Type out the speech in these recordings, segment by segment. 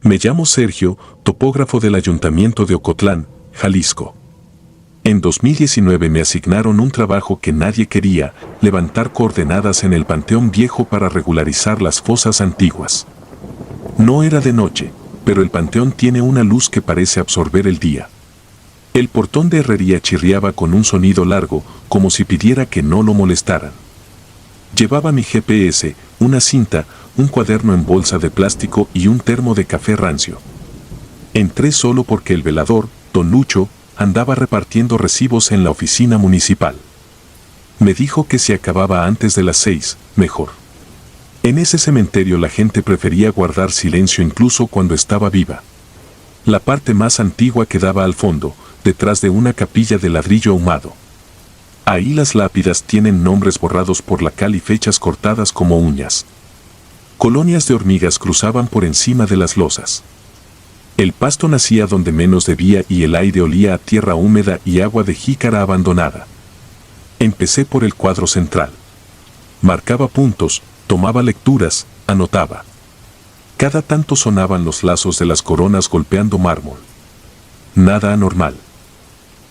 Me llamo Sergio, topógrafo del Ayuntamiento de Ocotlán, Jalisco. En 2019 me asignaron un trabajo que nadie quería, levantar coordenadas en el Panteón Viejo para regularizar las fosas antiguas. No era de noche, pero el panteón tiene una luz que parece absorber el día. El portón de herrería chirriaba con un sonido largo, como si pidiera que no lo molestaran. Llevaba mi GPS, una cinta, un cuaderno en bolsa de plástico y un termo de café rancio. Entré solo porque el velador, don Lucho, andaba repartiendo recibos en la oficina municipal. Me dijo que si acababa antes de las 6, mejor. En ese cementerio la gente prefería guardar silencio incluso cuando estaba viva. La parte más antigua quedaba al fondo, detrás de una capilla de ladrillo ahumado. Ahí las lápidas tienen nombres borrados por la cal y fechas cortadas como uñas. Colonias de hormigas cruzaban por encima de las losas. El pasto nacía donde menos debía y el aire olía a tierra húmeda y agua de jícara abandonada. Empecé por el cuadro central. Marcaba puntos, tomaba lecturas, anotaba. Cada tanto sonaban los lazos de las coronas golpeando mármol. Nada anormal.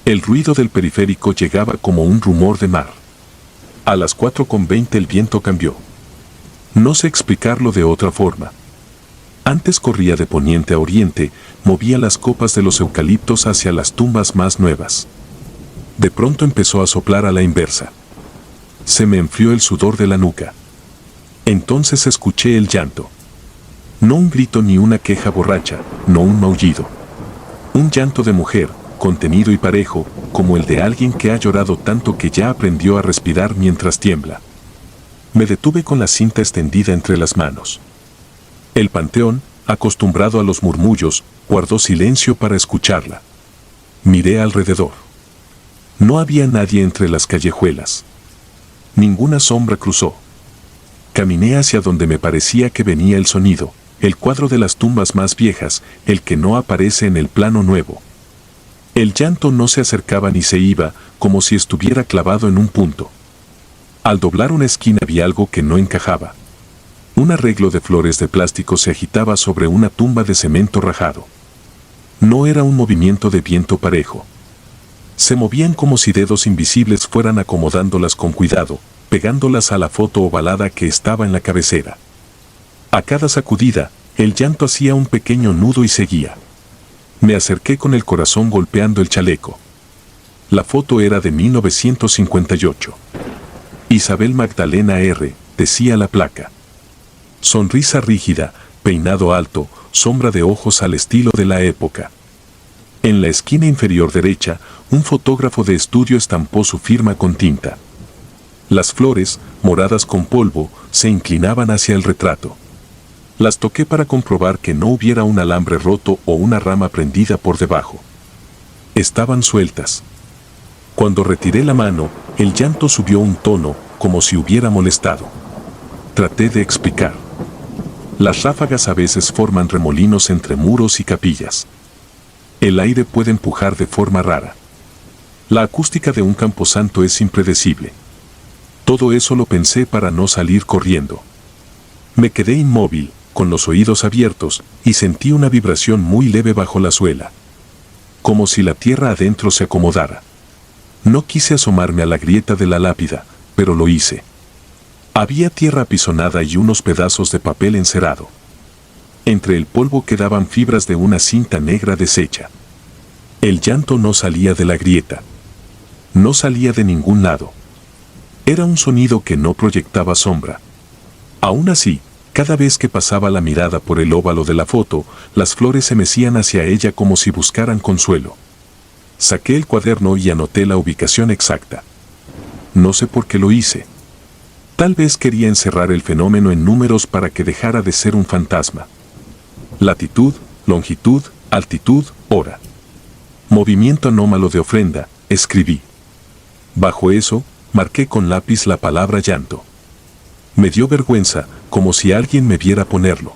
El ruido del periférico llegaba como un rumor de mar. A las 4:20 el viento cambió. No sé explicarlo de otra forma. Antes corría de poniente a oriente, movía las copas de los eucaliptos hacia las tumbas más nuevas. De pronto empezó a soplar a la inversa. Se me enfrió el sudor de la nuca. Entonces escuché el llanto. No un grito ni una queja borracha, no un maullido. Un llanto de mujer, contenido y parejo, como el de alguien que ha llorado tanto que ya aprendió a respirar mientras tiembla. Me detuve con la cinta extendida entre las manos. El panteón, acostumbrado a los murmullos, guardó silencio para escucharla. Miré alrededor. No había nadie entre las callejuelas. Ninguna sombra cruzó. Caminé hacia donde me parecía que venía el sonido, el cuadro de las tumbas más viejas, el que no aparece en el plano nuevo. El llanto no se acercaba ni se iba, como si estuviera clavado en un punto. Al doblar una esquina vi algo que no encajaba. Un arreglo de flores de plástico se agitaba sobre una tumba de cemento rajado. No era un movimiento de viento parejo. Se movían como si dedos invisibles fueran acomodándolas con cuidado, pegándolas a la foto ovalada que estaba en la cabecera. A cada sacudida, el llanto hacía un pequeño nudo y seguía. Me acerqué con el corazón golpeando el chaleco. La foto era de 1958. Isabel Magdalena R., decía la placa. Sonrisa rígida, peinado alto, sombra de ojos al estilo de la época. En la esquina inferior derecha, un fotógrafo de estudio estampó su firma con tinta. Las flores, moradas con polvo, se inclinaban hacia el retrato. Las toqué para comprobar que no hubiera un alambre roto o una rama prendida por debajo. Estaban sueltas. Cuando retiré la mano, el llanto subió un tono, como si hubiera molestado. Traté de explicar. Las ráfagas a veces forman remolinos entre muros y capillas. El aire puede empujar de forma rara. La acústica de un camposanto es impredecible. Todo eso lo pensé para no salir corriendo. Me quedé inmóvil, con los oídos abiertos, y sentí una vibración muy leve bajo la suela. Como si la tierra adentro se acomodara. No quise asomarme a la grieta de la lápida, pero lo hice. Había tierra apisonada y unos pedazos de papel encerado. Entre el polvo quedaban fibras de una cinta negra deshecha. El llanto no salía de la grieta. No salía de ningún lado. Era un sonido que no proyectaba sombra. Aún así, cada vez que pasaba la mirada por el óvalo de la foto, las flores se mecían hacia ella como si buscaran consuelo. Saqué el cuaderno y anoté la ubicación exacta. No sé por qué lo hice. Tal vez quería encerrar el fenómeno en números para que dejara de ser un fantasma. Latitud, longitud, altitud, hora. Movimiento anómalo de ofrenda, escribí. Bajo eso, marqué con lápiz la palabra llanto. Me dio vergüenza, como si alguien me viera ponerlo.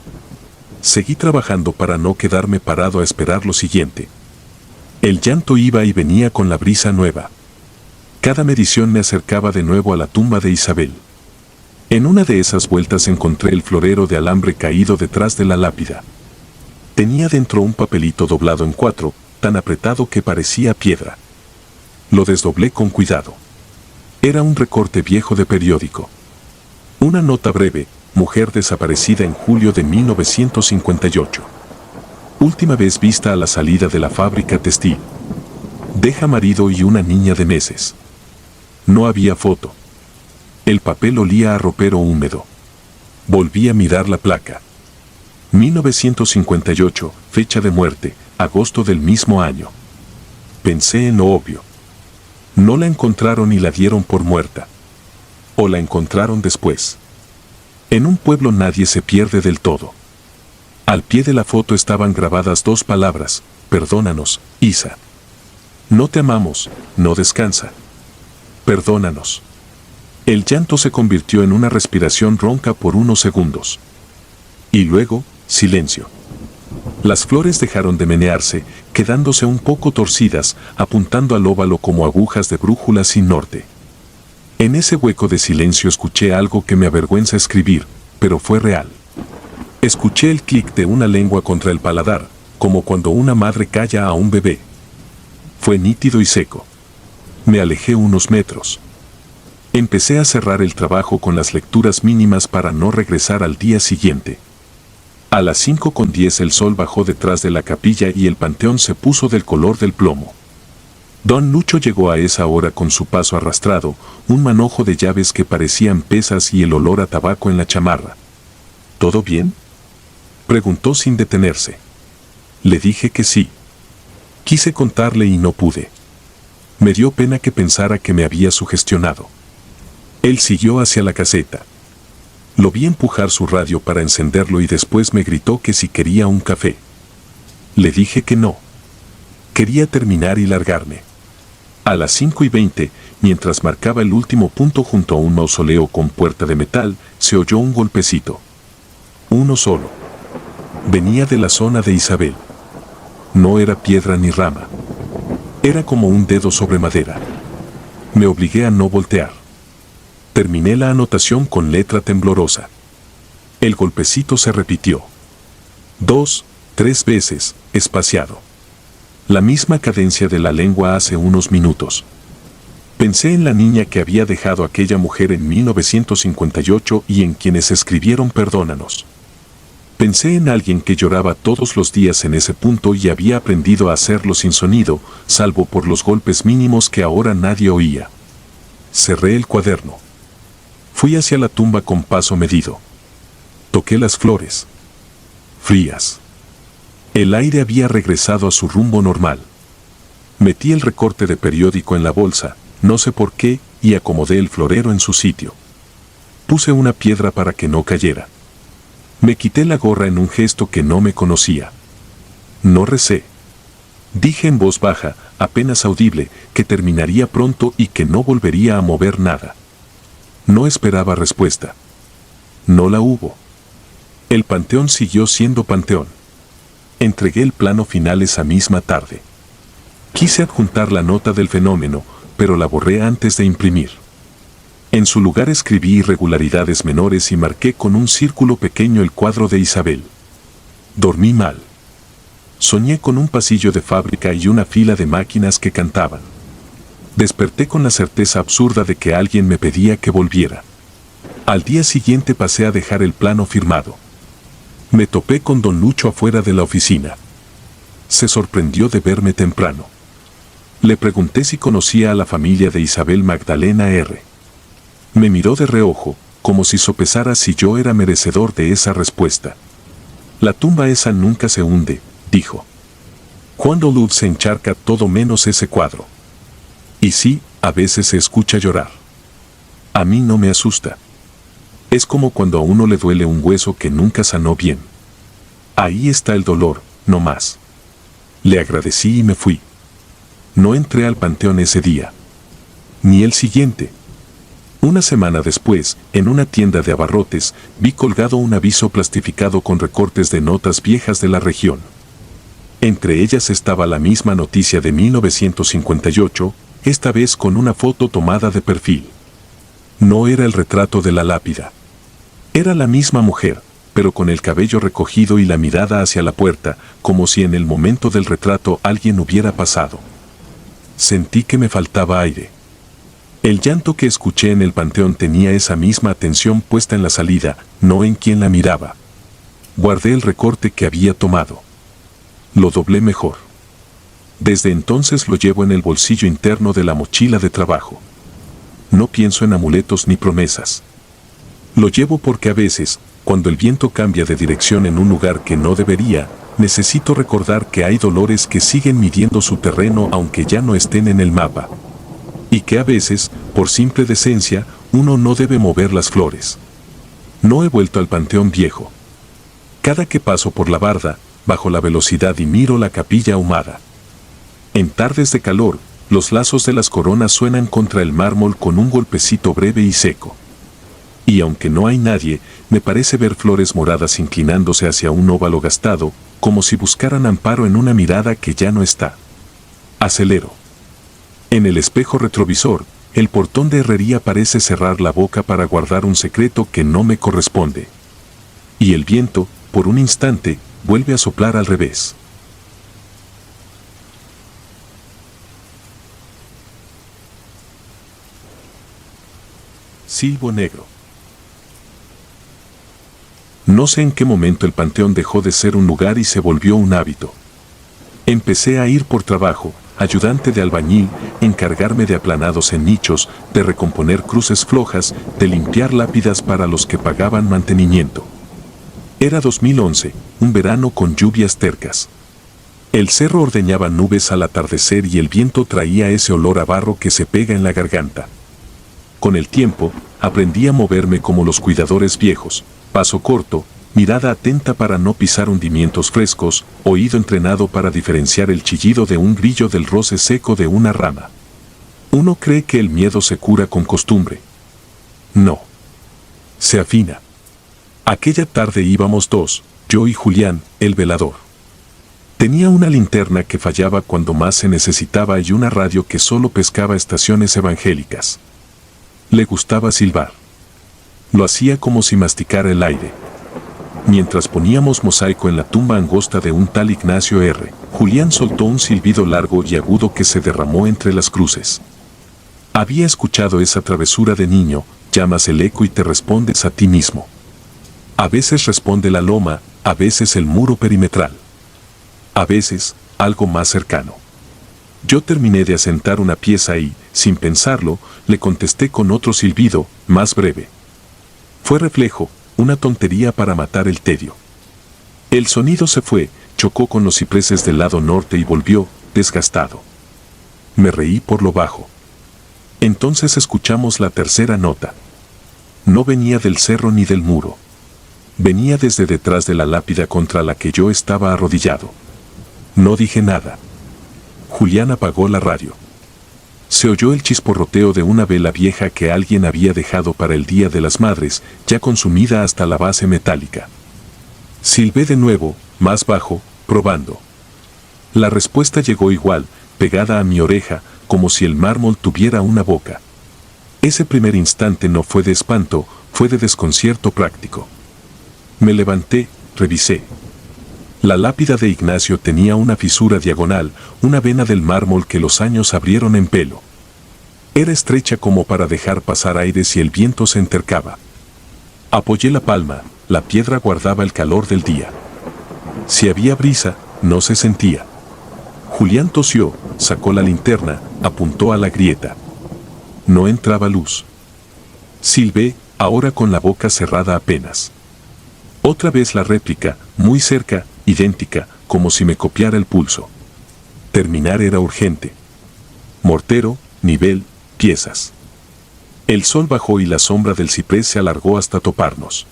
Seguí trabajando para no quedarme parado a esperar lo siguiente. El llanto iba y venía con la brisa nueva. Cada medición me acercaba de nuevo a la tumba de Isabel. En una de esas vueltas encontré el florero de alambre caído detrás de la lápida. Tenía dentro un papelito doblado en 4, tan apretado que parecía piedra. Lo desdoblé con cuidado. Era un recorte viejo de periódico. Una nota breve: mujer desaparecida en julio de 1958. Última vez vista a la salida de la fábrica textil. Deja marido y una niña de meses. No había foto. El papel olía a ropero húmedo. Volví a mirar la placa. 1958, fecha de muerte, agosto del mismo año. Pensé en lo obvio. No la encontraron y la dieron por muerta. O la encontraron después. En un pueblo nadie se pierde del todo. Al pie de la foto estaban grabadas 2 palabras: perdónanos, Isa. No te amamos, no descansa. Perdónanos. El llanto se convirtió en una respiración ronca por unos segundos. Y luego, silencio. Las flores dejaron de menearse, quedándose un poco torcidas, apuntando al óvalo como agujas de brújula sin norte. En ese hueco de silencio escuché algo que me avergüenza escribir, pero fue real. Escuché el clic de una lengua contra el paladar, como cuando una madre calla a un bebé. Fue nítido y seco. Me alejé unos metros. Empecé a cerrar el trabajo con las lecturas mínimas para no regresar al día siguiente. A las 5:10 el sol bajó detrás de la capilla y el panteón se puso del color del plomo. Don Lucho llegó a esa hora con su paso arrastrado, un manojo de llaves que parecían pesas y el olor a tabaco en la chamarra. ¿Todo bien?, preguntó sin detenerse. Le dije que sí. Quise contarle y no pude. Me dio pena que pensara que me había sugestionado. Él siguió hacia la caseta. Lo vi empujar su radio para encenderlo y después me gritó que si quería un café. Le dije que no. Quería terminar y largarme. A las 5:20, mientras marcaba el último punto junto a un mausoleo con puerta de metal, se oyó un golpecito. Uno solo. Venía de la zona de Isabel. No era piedra ni rama. Era como un dedo sobre madera. Me obligué a no voltear. Terminé la anotación con letra temblorosa. El golpecito se repitió. 2, 3 veces, espaciado. La misma cadencia de la lengua hace unos minutos. Pensé en la niña que había dejado aquella mujer en 1958 y en quienes escribieron perdónanos. Pensé en alguien que lloraba todos los días en ese punto y había aprendido a hacerlo sin sonido, salvo por los golpes mínimos que ahora nadie oía. Cerré el cuaderno. Fui hacia la tumba con paso medido. Toqué las flores. Frías. El aire había regresado a su rumbo normal. Metí el recorte de periódico en la bolsa, no sé por qué, y acomodé el florero en su sitio. Puse una piedra para que no cayera. Me quité la gorra en un gesto que no me conocía. No recé. Dije en voz baja, apenas audible, que terminaría pronto y que no volvería a mover nada. No esperaba respuesta. No la hubo. El panteón siguió siendo panteón. Entregué el plano final esa misma tarde. Quise adjuntar la nota del fenómeno, pero la borré antes de imprimir. En su lugar escribí irregularidades menores y marqué con un círculo pequeño el cuadro de Isabel. Dormí mal. Soñé con un pasillo de fábrica y una fila de máquinas que cantaban. Desperté con la certeza absurda de que alguien me pedía que volviera. Al día siguiente pasé a dejar el plano firmado. Me topé con don Lucho afuera de la oficina. Se sorprendió de verme temprano. Le pregunté si conocía a la familia de Isabel Magdalena R. Me miró de reojo, como si sopesara si yo era merecedor de esa respuesta. La tumba esa nunca se hunde, dijo. Cuando Luz se encharca todo menos ese cuadro. Y sí, a veces se escucha llorar. A mí no me asusta. Es como cuando a uno le duele un hueso que nunca sanó bien. Ahí está el dolor, no más. Le agradecí y me fui. No entré al panteón ese día. Ni el siguiente. Una semana después, en una tienda de abarrotes, vi colgado un aviso plastificado con recortes de notas viejas de la región. Entre ellas estaba la misma noticia de 1958, esta vez con una foto tomada de perfil. No era el retrato de la lápida. Era la misma mujer, pero con el cabello recogido y la mirada hacia la puerta, como si en el momento del retrato alguien hubiera pasado. Sentí que me faltaba aire. El llanto que escuché en el panteón tenía esa misma atención puesta en la salida, no en quien la miraba. Guardé el recorte que había tomado. Lo doblé mejor. Desde entonces lo llevo en el bolsillo interno de la mochila de trabajo. No pienso en amuletos ni promesas. Lo llevo porque a veces, cuando el viento cambia de dirección en un lugar que no debería, necesito recordar que hay dolores que siguen midiendo su terreno aunque ya no estén en el mapa. Y que a veces, por simple decencia, uno no debe mover las flores. No he vuelto al Panteón Viejo. Cada que paso por la barda, bajo la velocidad y miro la capilla ahumada. En tardes de calor, los lazos de las coronas suenan contra el mármol con un golpecito breve y seco. Y aunque no hay nadie, me parece ver flores moradas inclinándose hacia un óvalo gastado, como si buscaran amparo en una mirada que ya no está. Acelero. En el espejo retrovisor, el portón de herrería parece cerrar la boca para guardar un secreto que no me corresponde. Y el viento, por un instante, vuelve a soplar al revés. Silbo negro. No sé en qué momento el panteón dejó de ser un lugar y se volvió un hábito. Empecé a ir por trabajo, ayudante de albañil, encargarme de aplanados en nichos, de recomponer cruces flojas, de limpiar lápidas para los que pagaban mantenimiento. Era 2011, un verano con lluvias tercas. El cerro ordeñaba nubes al atardecer y el viento traía ese olor a barro que se pega en la garganta. Con el tiempo, aprendí a moverme como los cuidadores viejos, paso corto, mirada atenta para no pisar hundimientos frescos, oído entrenado para diferenciar el chillido de un grillo del roce seco de una rama. Uno cree que el miedo se cura con costumbre. No. Se afina. Aquella tarde íbamos dos, yo y Julián, el velador. Tenía una linterna que fallaba cuando más se necesitaba y una radio que solo pescaba estaciones evangélicas. Le gustaba silbar. Lo hacía como si masticara el aire. Mientras poníamos mosaico en la tumba angosta de un tal Ignacio R., Julián soltó un silbido largo y agudo que se derramó entre las cruces. Había escuchado esa travesura de niño, llamas el eco y te respondes a ti mismo. A veces responde la loma, a veces el muro perimetral. A veces, algo más cercano. Yo terminé de asentar una pieza y, sin pensarlo, le contesté con otro silbido, más breve. Fue reflejo, una tontería para matar el tedio. El sonido se fue, chocó con los cipreses del lado norte y volvió, desgastado. Me reí por lo bajo. Entonces escuchamos la tercera nota. No venía del cerro ni del muro. Venía desde detrás de la lápida contra la que yo estaba arrodillado. No dije nada. Julián apagó la radio. Se oyó el chisporroteo de una vela vieja que alguien había dejado para el Día de las Madres, ya consumida hasta la base metálica. Silbé de nuevo, más bajo, probando. La respuesta llegó igual, pegada a mi oreja, como si el mármol tuviera una boca. Ese primer instante no fue de espanto, fue de desconcierto práctico. Me levanté, revisé. La lápida de Ignacio tenía una fisura diagonal, una vena del mármol que los años abrieron en pelo. Era estrecha como para dejar pasar aire si el viento se entercaba. Apoyé la palma, la piedra guardaba el calor del día. Si había brisa, no se sentía. Julián tosió, sacó la linterna, apuntó a la grieta. No entraba luz. Silbé, ahora con la boca cerrada apenas. Otra vez la réplica, muy cerca, idéntica, como si me copiara el pulso. Terminar era urgente. Mortero, nivel, piezas. El sol bajó y la sombra del ciprés se alargó hasta toparnos.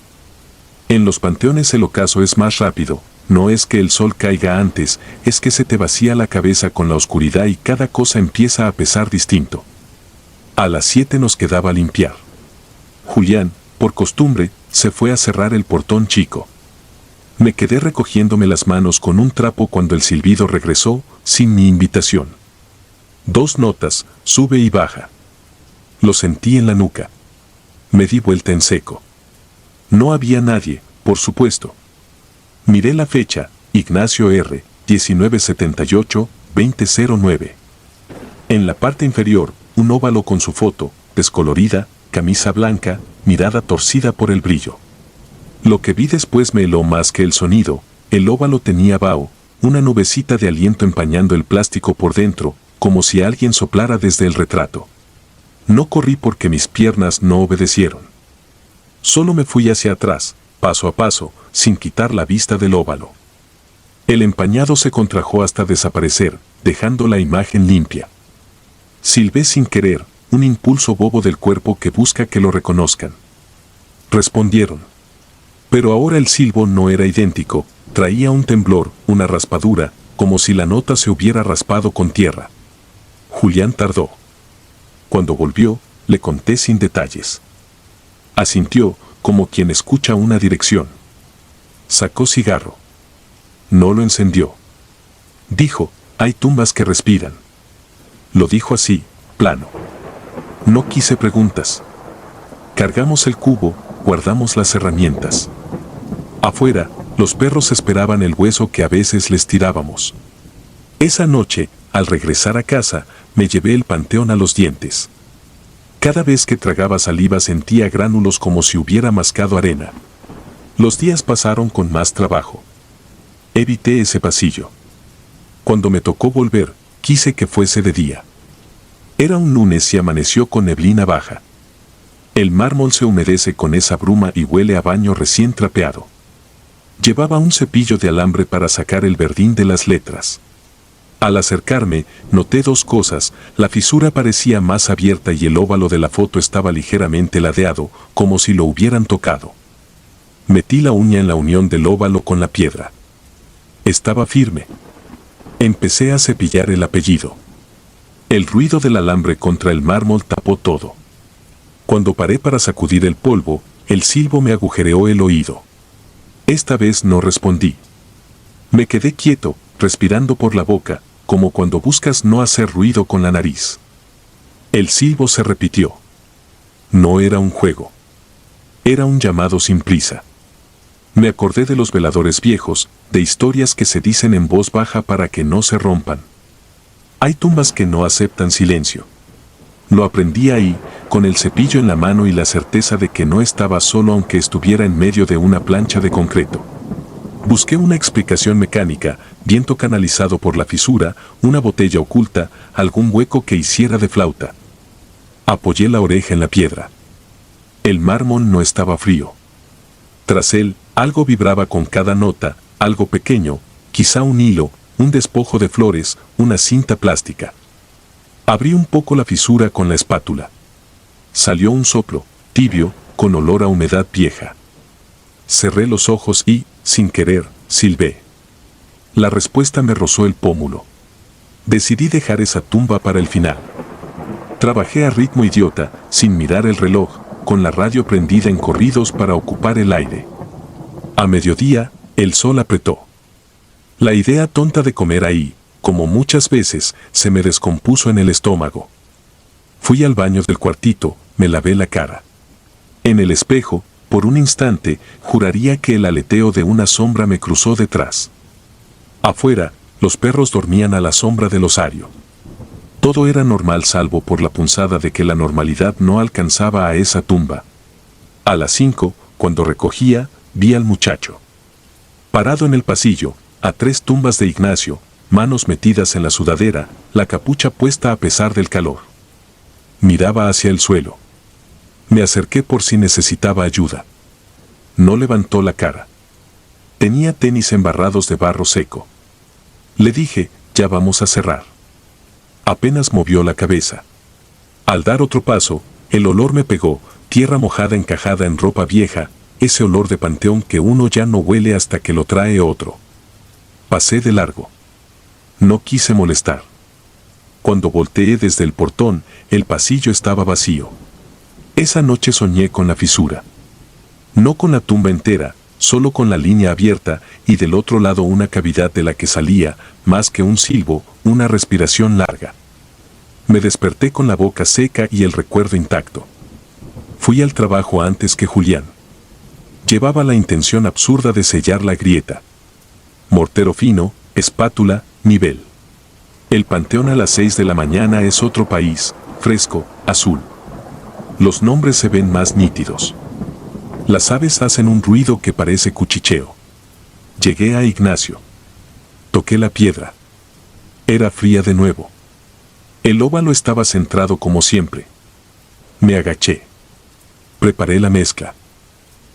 En los panteones el ocaso es más rápido, no es que el sol caiga antes, es que se te vacía la cabeza con la oscuridad y cada cosa empieza a pesar distinto. A las 7 nos quedaba limpiar. Julián, por costumbre, se fue a cerrar el portón chico. Me quedé recogiéndome las manos con un trapo cuando el silbido regresó, sin mi invitación. 2 notas, sube y baja. Lo sentí en la nuca. Me di vuelta en seco. No había nadie, por supuesto. Miré la fecha, Ignacio R., 1978-2009. En la parte inferior, un óvalo con su foto, descolorida, camisa blanca, mirada torcida por el brillo. Lo que vi después me heló más que el sonido. El óvalo tenía vaho, una nubecita de aliento empañando el plástico por dentro, como si alguien soplara desde el retrato. No corrí porque mis piernas no obedecieron. Solo me fui hacia atrás, paso a paso, sin quitar la vista del óvalo. El empañado se contrajo hasta desaparecer, dejando la imagen limpia. Silbé sin querer, un impulso bobo del cuerpo que busca que lo reconozcan. Respondieron. Pero ahora el silbo no era idéntico, traía un temblor, una raspadura, como si la nota se hubiera raspado con tierra. Julián tardó. Cuando volvió, le conté sin detalles. Asintió, como quien escucha una dirección. Sacó cigarro. No lo encendió. Dijo, hay tumbas que respiran. Lo dijo así, plano. No quise preguntas. Cargamos el cubo, guardamos las herramientas. Afuera, los perros esperaban el hueso que a veces les tirábamos. Esa noche, al regresar a casa, me llevé el panteón a los dientes. Cada vez que tragaba saliva sentía gránulos como si hubiera mascado arena. Los días pasaron con más trabajo. Evité ese pasillo. Cuando me tocó volver, quise que fuese de día. Era un lunes y amaneció con neblina baja. El mármol se humedece con esa bruma y huele a baño recién trapeado. Llevaba un cepillo de alambre para sacar el verdín de las letras. Al acercarme, noté dos cosas: la fisura parecía más abierta y el óvalo de la foto estaba ligeramente ladeado, como si lo hubieran tocado. Metí la uña en la unión del óvalo con la piedra. Estaba firme. Empecé a cepillar el apellido. El ruido del alambre contra el mármol tapó todo. Cuando paré para sacudir el polvo, el silbo me agujereó el oído. Esta vez no respondí. Me quedé quieto, respirando por la boca, como cuando buscas no hacer ruido con la nariz. El silbo se repitió. No era un juego. Era un llamado sin prisa. Me acordé de los veladores viejos, de historias que se dicen en voz baja para que no se rompan. Hay tumbas que no aceptan silencio. Lo aprendí ahí, con el cepillo en la mano y la certeza de que no estaba solo aunque estuviera en medio de una plancha de concreto. Busqué una explicación mecánica, viento canalizado por la fisura, una botella oculta, algún hueco que hiciera de flauta. Apoyé la oreja en la piedra. El mármol no estaba frío. Tras él, algo vibraba con cada nota, algo pequeño, quizá un hilo, un despojo de flores, una cinta plástica. Abrí un poco la fisura con la espátula. Salió un soplo, tibio, con olor a humedad vieja. Cerré los ojos y, sin querer, silbé. La respuesta me rozó el pómulo. Decidí dejar esa tumba para el final. Trabajé a ritmo idiota, sin mirar el reloj, con la radio prendida en corridos para ocupar el aire. A mediodía, el sol apretó. La idea tonta de comer ahí, como muchas veces, se me descompuso en el estómago. Fui al baño del cuartito, me lavé la cara. En el espejo, por un instante, juraría que el aleteo de una sombra me cruzó detrás. Afuera, los perros dormían a la sombra del osario. Todo era normal salvo por la punzada de que la normalidad no alcanzaba a esa tumba. A las 5, cuando recogía, vi al muchacho. Parado en el pasillo, a 3 tumbas de Ignacio, manos metidas en la sudadera, la capucha puesta a pesar del calor. Miraba hacia el suelo. Me acerqué por si necesitaba ayuda. No levantó la cara. Tenía tenis embarrados de barro seco. Le dije, ya vamos a cerrar. Apenas movió la cabeza. Al dar otro paso, el olor me pegó, tierra mojada encajada en ropa vieja, ese olor de panteón que uno ya no huele hasta que lo trae otro. Pasé de largo. No quise molestar. Cuando volteé desde el portón, el pasillo estaba vacío. Esa noche soñé con la fisura. No con la tumba entera, solo con la línea abierta y del otro lado una cavidad de la que salía, más que un silbo, una respiración larga. Me desperté con la boca seca y el recuerdo intacto. Fui al trabajo antes que Julián. Llevaba la intención absurda de sellar la grieta. Mortero fino, espátula, nivel. El panteón a las 6 de la mañana es otro país, fresco, azul. Los nombres se ven más nítidos. Las aves hacen un ruido que parece cuchicheo. Llegué a Ignacio. Toqué la piedra. Era fría de nuevo. El óvalo estaba centrado como siempre. Me agaché. Preparé la mezcla.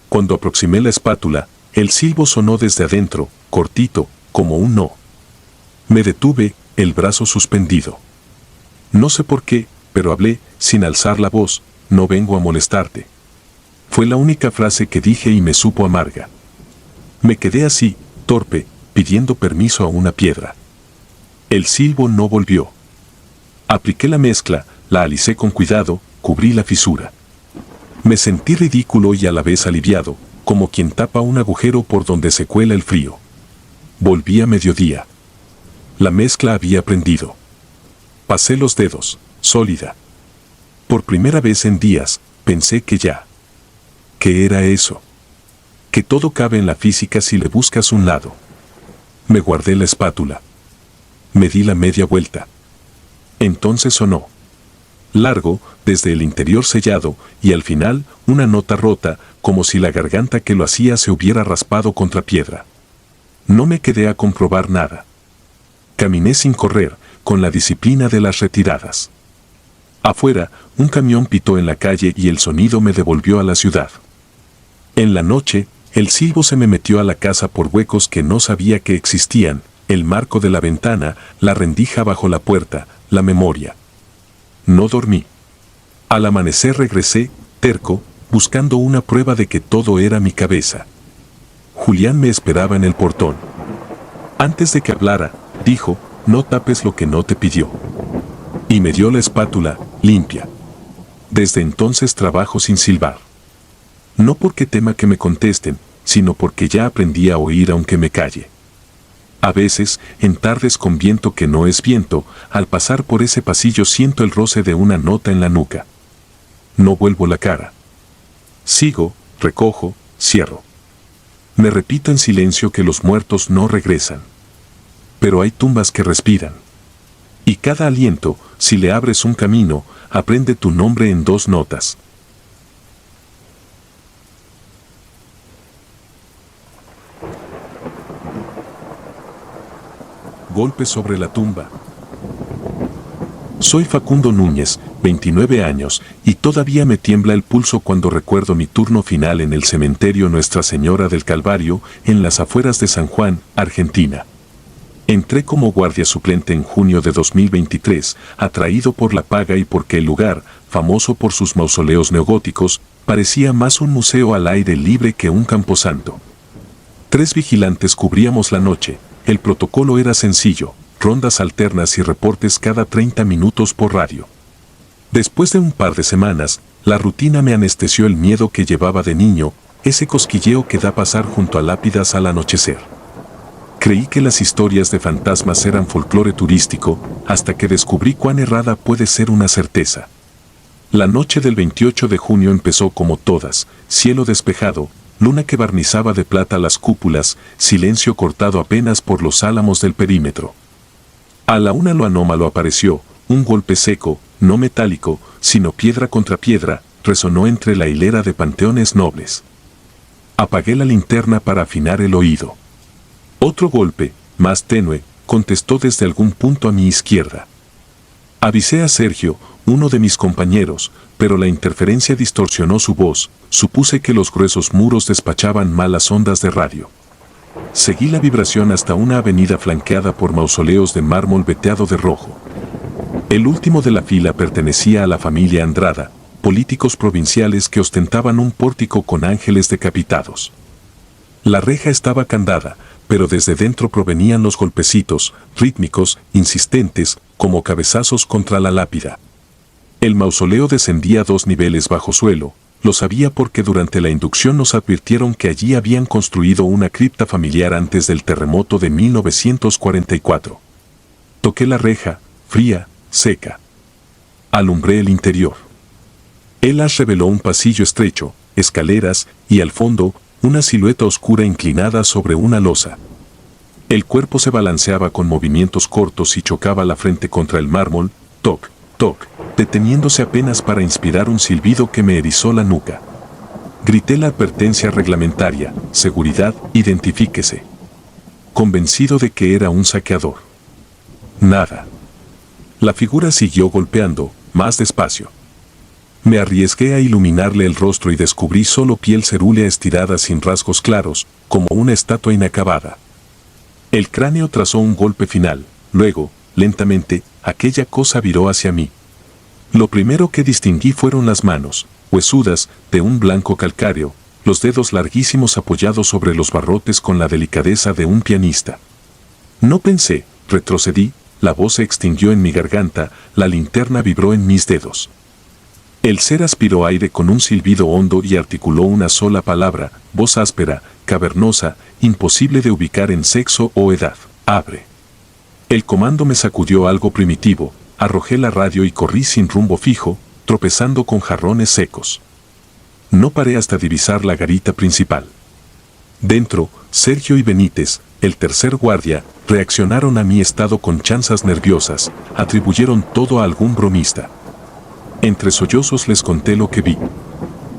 Cuando aproximé la espátula, el silbo sonó desde adentro, cortito, como un no. Me detuve, el brazo suspendido. No sé por qué, pero hablé, sin alzar la voz, no vengo a molestarte. Fue la única frase que dije y me supo amarga. Me quedé así, torpe, pidiendo permiso a una piedra. El silbo no volvió. Apliqué la mezcla, la alicé con cuidado, cubrí la fisura. Me sentí ridículo y a la vez aliviado, como quien tapa un agujero por donde se cuela el frío. Volví a mediodía. La mezcla había prendido. Pasé los dedos, sólida. Por primera vez en días, pensé que ya. ¿Qué era eso? Que todo cabe en la física si le buscas un lado. Me guardé la espátula. Me di la media vuelta. Entonces sonó. Largo, desde el interior sellado, y al final, una nota rota, como si la garganta que lo hacía se hubiera raspado contra piedra. No me quedé a comprobar nada. Caminé sin correr, con la disciplina de las retiradas. Afuera, un camión pitó en la calle y el sonido me devolvió a la ciudad. En la noche, el silbo se me metió a la casa por huecos que no sabía que existían, el marco de la ventana, la rendija bajo la puerta, la memoria. No dormí. Al amanecer regresé, terco, buscando una prueba de que todo era mi cabeza. Julián me esperaba en el portón. Antes de que hablara, dijo, no tapes lo que no te pidió. Y me dio la espátula, limpia. Desde entonces trabajo sin silbar. No porque tema que me contesten, sino porque ya aprendí a oír aunque me calle. A veces, en tardes con viento que no es viento, al pasar por ese pasillo siento el roce de una nota en la nuca. No vuelvo la cara. Sigo, recojo, cierro. Me repito en silencio que los muertos no regresan. Pero hay tumbas que respiran. Y cada aliento, si le abres un camino, aprende tu nombre en 2 notas. Golpe sobre la tumba. Soy Facundo Núñez, 29 años, y todavía me tiembla el pulso cuando recuerdo mi turno final en el cementerio Nuestra Señora del Calvario, en las afueras de San Juan, Argentina. Entré como guardia suplente en junio de 2023, atraído por la paga y porque el lugar, famoso por sus mausoleos neogóticos, parecía más un museo al aire libre que un camposanto. 3 vigilantes cubríamos la noche. El protocolo era sencillo, rondas alternas y reportes cada 30 minutos por radio. Después de un par de semanas, la rutina me anestesió el miedo que llevaba de niño, ese cosquilleo que da pasar junto a lápidas al anochecer. Creí que las historias de fantasmas eran folclore turístico, hasta que descubrí cuán errada puede ser una certeza. La noche del 28 de junio empezó como todas, cielo despejado, luna que barnizaba de plata las cúpulas, silencio cortado apenas por los álamos del perímetro. A la 1 lo anómalo apareció, un golpe seco, no metálico, sino piedra contra piedra, resonó entre la hilera de panteones nobles. Apagué la linterna para afinar el oído. Otro golpe, más tenue, contestó desde algún punto a mi izquierda. Avisé a Sergio, uno de mis compañeros, pero la interferencia distorsionó su voz, supuse que los gruesos muros despachaban malas ondas de radio. Seguí la vibración hasta una avenida flanqueada por mausoleos de mármol veteado de rojo. El último de la fila pertenecía a la familia Andrada, políticos provinciales que ostentaban un pórtico con ángeles decapitados. La reja estaba candada, pero desde dentro provenían los golpecitos, rítmicos, insistentes, como cabezazos contra la lápida. El mausoleo descendía 2 niveles bajo suelo, lo sabía porque durante la inducción nos advirtieron que allí habían construido una cripta familiar antes del terremoto de 1944. Toqué la reja, fría, seca. Alumbré el interior. Elas reveló un pasillo estrecho, escaleras, y al fondo, una silueta oscura inclinada sobre una losa. El cuerpo se balanceaba con movimientos cortos y chocaba la frente contra el mármol, toc, toc, deteniéndose apenas para inspirar un silbido que me erizó la nuca. Grité la advertencia reglamentaria: seguridad, identifíquese. Convencido de que era un saqueador. Nada. La figura siguió golpeando, más despacio. Me arriesgué a iluminarle el rostro y descubrí solo piel cerúlea estirada sin rasgos claros, como una estatua inacabada. El cráneo trazó un golpe final, luego, lentamente, aquella cosa viró hacia mí. Lo primero que distinguí fueron las manos, huesudas, de un blanco calcáreo, los dedos larguísimos apoyados sobre los barrotes con la delicadeza de un pianista. No pensé, retrocedí, la voz se extinguió en mi garganta, la linterna vibró en mis dedos. El ser aspiró aire con un silbido hondo y articuló una sola palabra, voz áspera, cavernosa, imposible de ubicar en sexo o edad: abre. El comando me sacudió algo primitivo, arrojé la radio y corrí sin rumbo fijo, tropezando con jarrones secos. No paré hasta divisar la garita principal. Dentro, Sergio y Benítez, el tercer guardia, reaccionaron a mi estado con chanzas nerviosas, atribuyeron todo a algún bromista. Entre sollozos les conté lo que vi.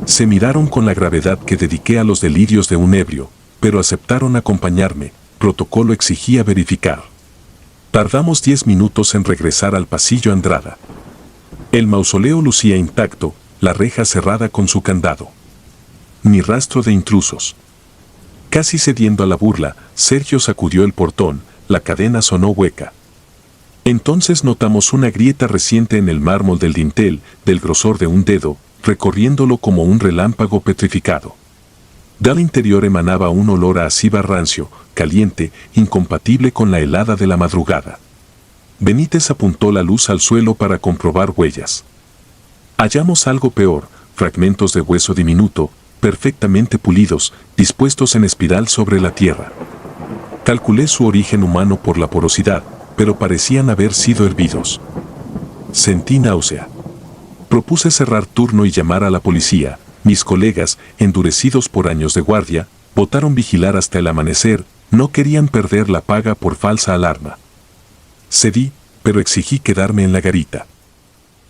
Se miraron con la gravedad que dediqué a los delirios de un ebrio, pero aceptaron acompañarme, protocolo exigía verificar. Tardamos 10 minutos en regresar al pasillo Andrada. El mausoleo lucía intacto, la reja cerrada con su candado. Ni rastro de intrusos. Casi cediendo a la burla, Sergio sacudió el portón, la cadena sonó hueca. Entonces notamos una grieta reciente en el mármol del dintel, del grosor de un dedo, recorriéndolo como un relámpago petrificado. Del interior emanaba un olor a acíbar rancio, caliente, incompatible con la helada de la madrugada. Benítez apuntó la luz al suelo para comprobar huellas. Hallamos algo peor, fragmentos de hueso diminuto, perfectamente pulidos, dispuestos en espiral sobre la tierra. Calculé su origen humano por la porosidad, pero parecían haber sido hervidos. Sentí náusea. Propuse cerrar turno y llamar a la policía. Mis colegas, endurecidos por años de guardia, votaron vigilar hasta el amanecer, no querían perder la paga por falsa alarma. Cedí, pero exigí quedarme en la garita.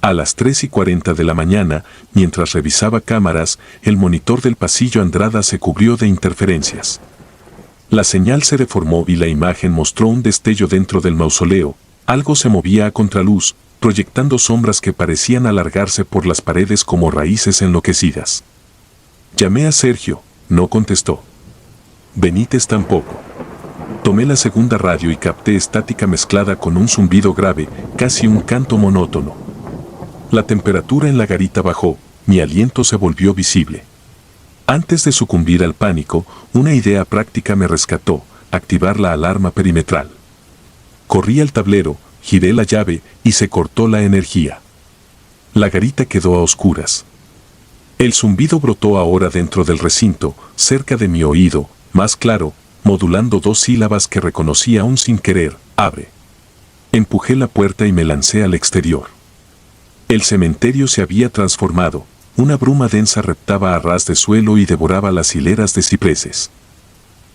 A las 3:40 de la mañana, mientras revisaba cámaras, el monitor del pasillo Andrada se cubrió de interferencias. La señal se deformó y la imagen mostró un destello dentro del mausoleo. Algo se movía a contraluz, proyectando sombras que parecían alargarse por las paredes como raíces enloquecidas. Llamé a Sergio, no contestó. Benítez tampoco. Tomé la segunda radio y capté estática mezclada con un zumbido grave, casi un canto monótono. La temperatura en la garita bajó, mi aliento se volvió visible. Antes de sucumbir al pánico, una idea práctica me rescató: activar la alarma perimetral. Corrí al tablero, giré la llave y se cortó la energía. La garita quedó a oscuras. El zumbido brotó ahora dentro del recinto, cerca de mi oído, más claro, modulando 2 sílabas que reconocí aún sin querer: abre. Empujé la puerta y me lancé al exterior. El cementerio se había transformado. Una bruma densa reptaba a ras de suelo y devoraba las hileras de cipreses.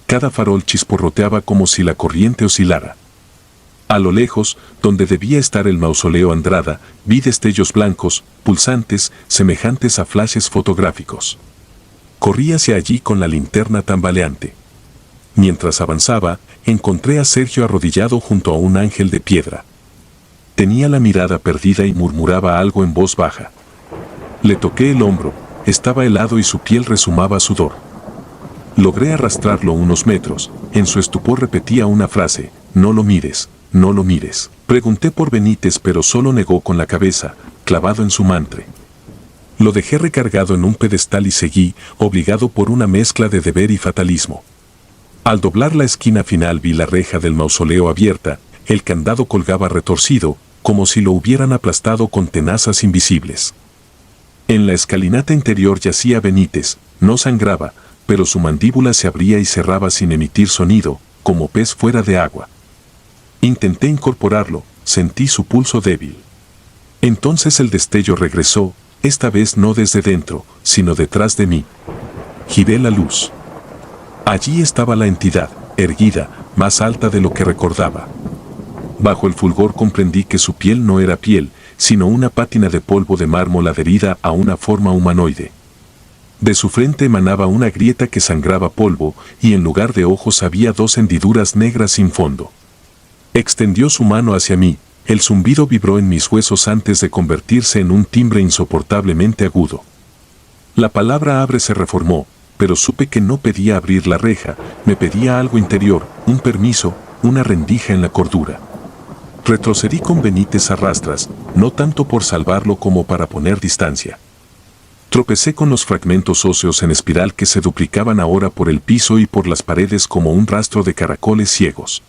Cada farol chisporroteaba como si la corriente oscilara. A lo lejos, donde debía estar el mausoleo Andrada, vi destellos blancos, pulsantes, semejantes a flashes fotográficos. Corrí hacia allí con la linterna tambaleante. Mientras avanzaba, encontré a Sergio arrodillado junto a un ángel de piedra. Tenía la mirada perdida y murmuraba algo en voz baja. Le toqué el hombro, estaba helado y su piel resumaba sudor. Logré arrastrarlo unos metros, en su estupor repetía una frase: no lo mires, no lo mires. Pregunté por Benítez, pero solo negó con la cabeza, clavado en su mantre. Lo dejé recargado en un pedestal y seguí, obligado por una mezcla de deber y fatalismo. Al doblar la esquina final vi la reja del mausoleo abierta, el candado colgaba retorcido, como si lo hubieran aplastado con tenazas invisibles. En la escalinata interior yacía Benítez, no sangraba, pero su mandíbula se abría y cerraba sin emitir sonido, como pez fuera de agua. Intenté incorporarlo, sentí su pulso débil. Entonces el destello regresó, esta vez no desde dentro, sino detrás de mí. Giré la luz. Allí estaba la entidad, erguida, más alta de lo que recordaba. Bajo el fulgor comprendí que su piel no era piel, sino una pátina de polvo de mármol adherida a una forma humanoide. De su frente emanaba una grieta que sangraba polvo, y en lugar de ojos había 2 hendiduras negras sin fondo. Extendió su mano hacia mí, el zumbido vibró en mis huesos antes de convertirse en un timbre insoportablemente agudo. La palabra abre se reformó, pero supe que no pedía abrir la reja, me pedía algo interior, un permiso, una rendija en la cordura. Retrocedí con Benítez a rastras, no tanto por salvarlo como para poner distancia. Tropecé con los fragmentos óseos en espiral que se duplicaban ahora por el piso y por las paredes como un rastro de caracoles ciegos.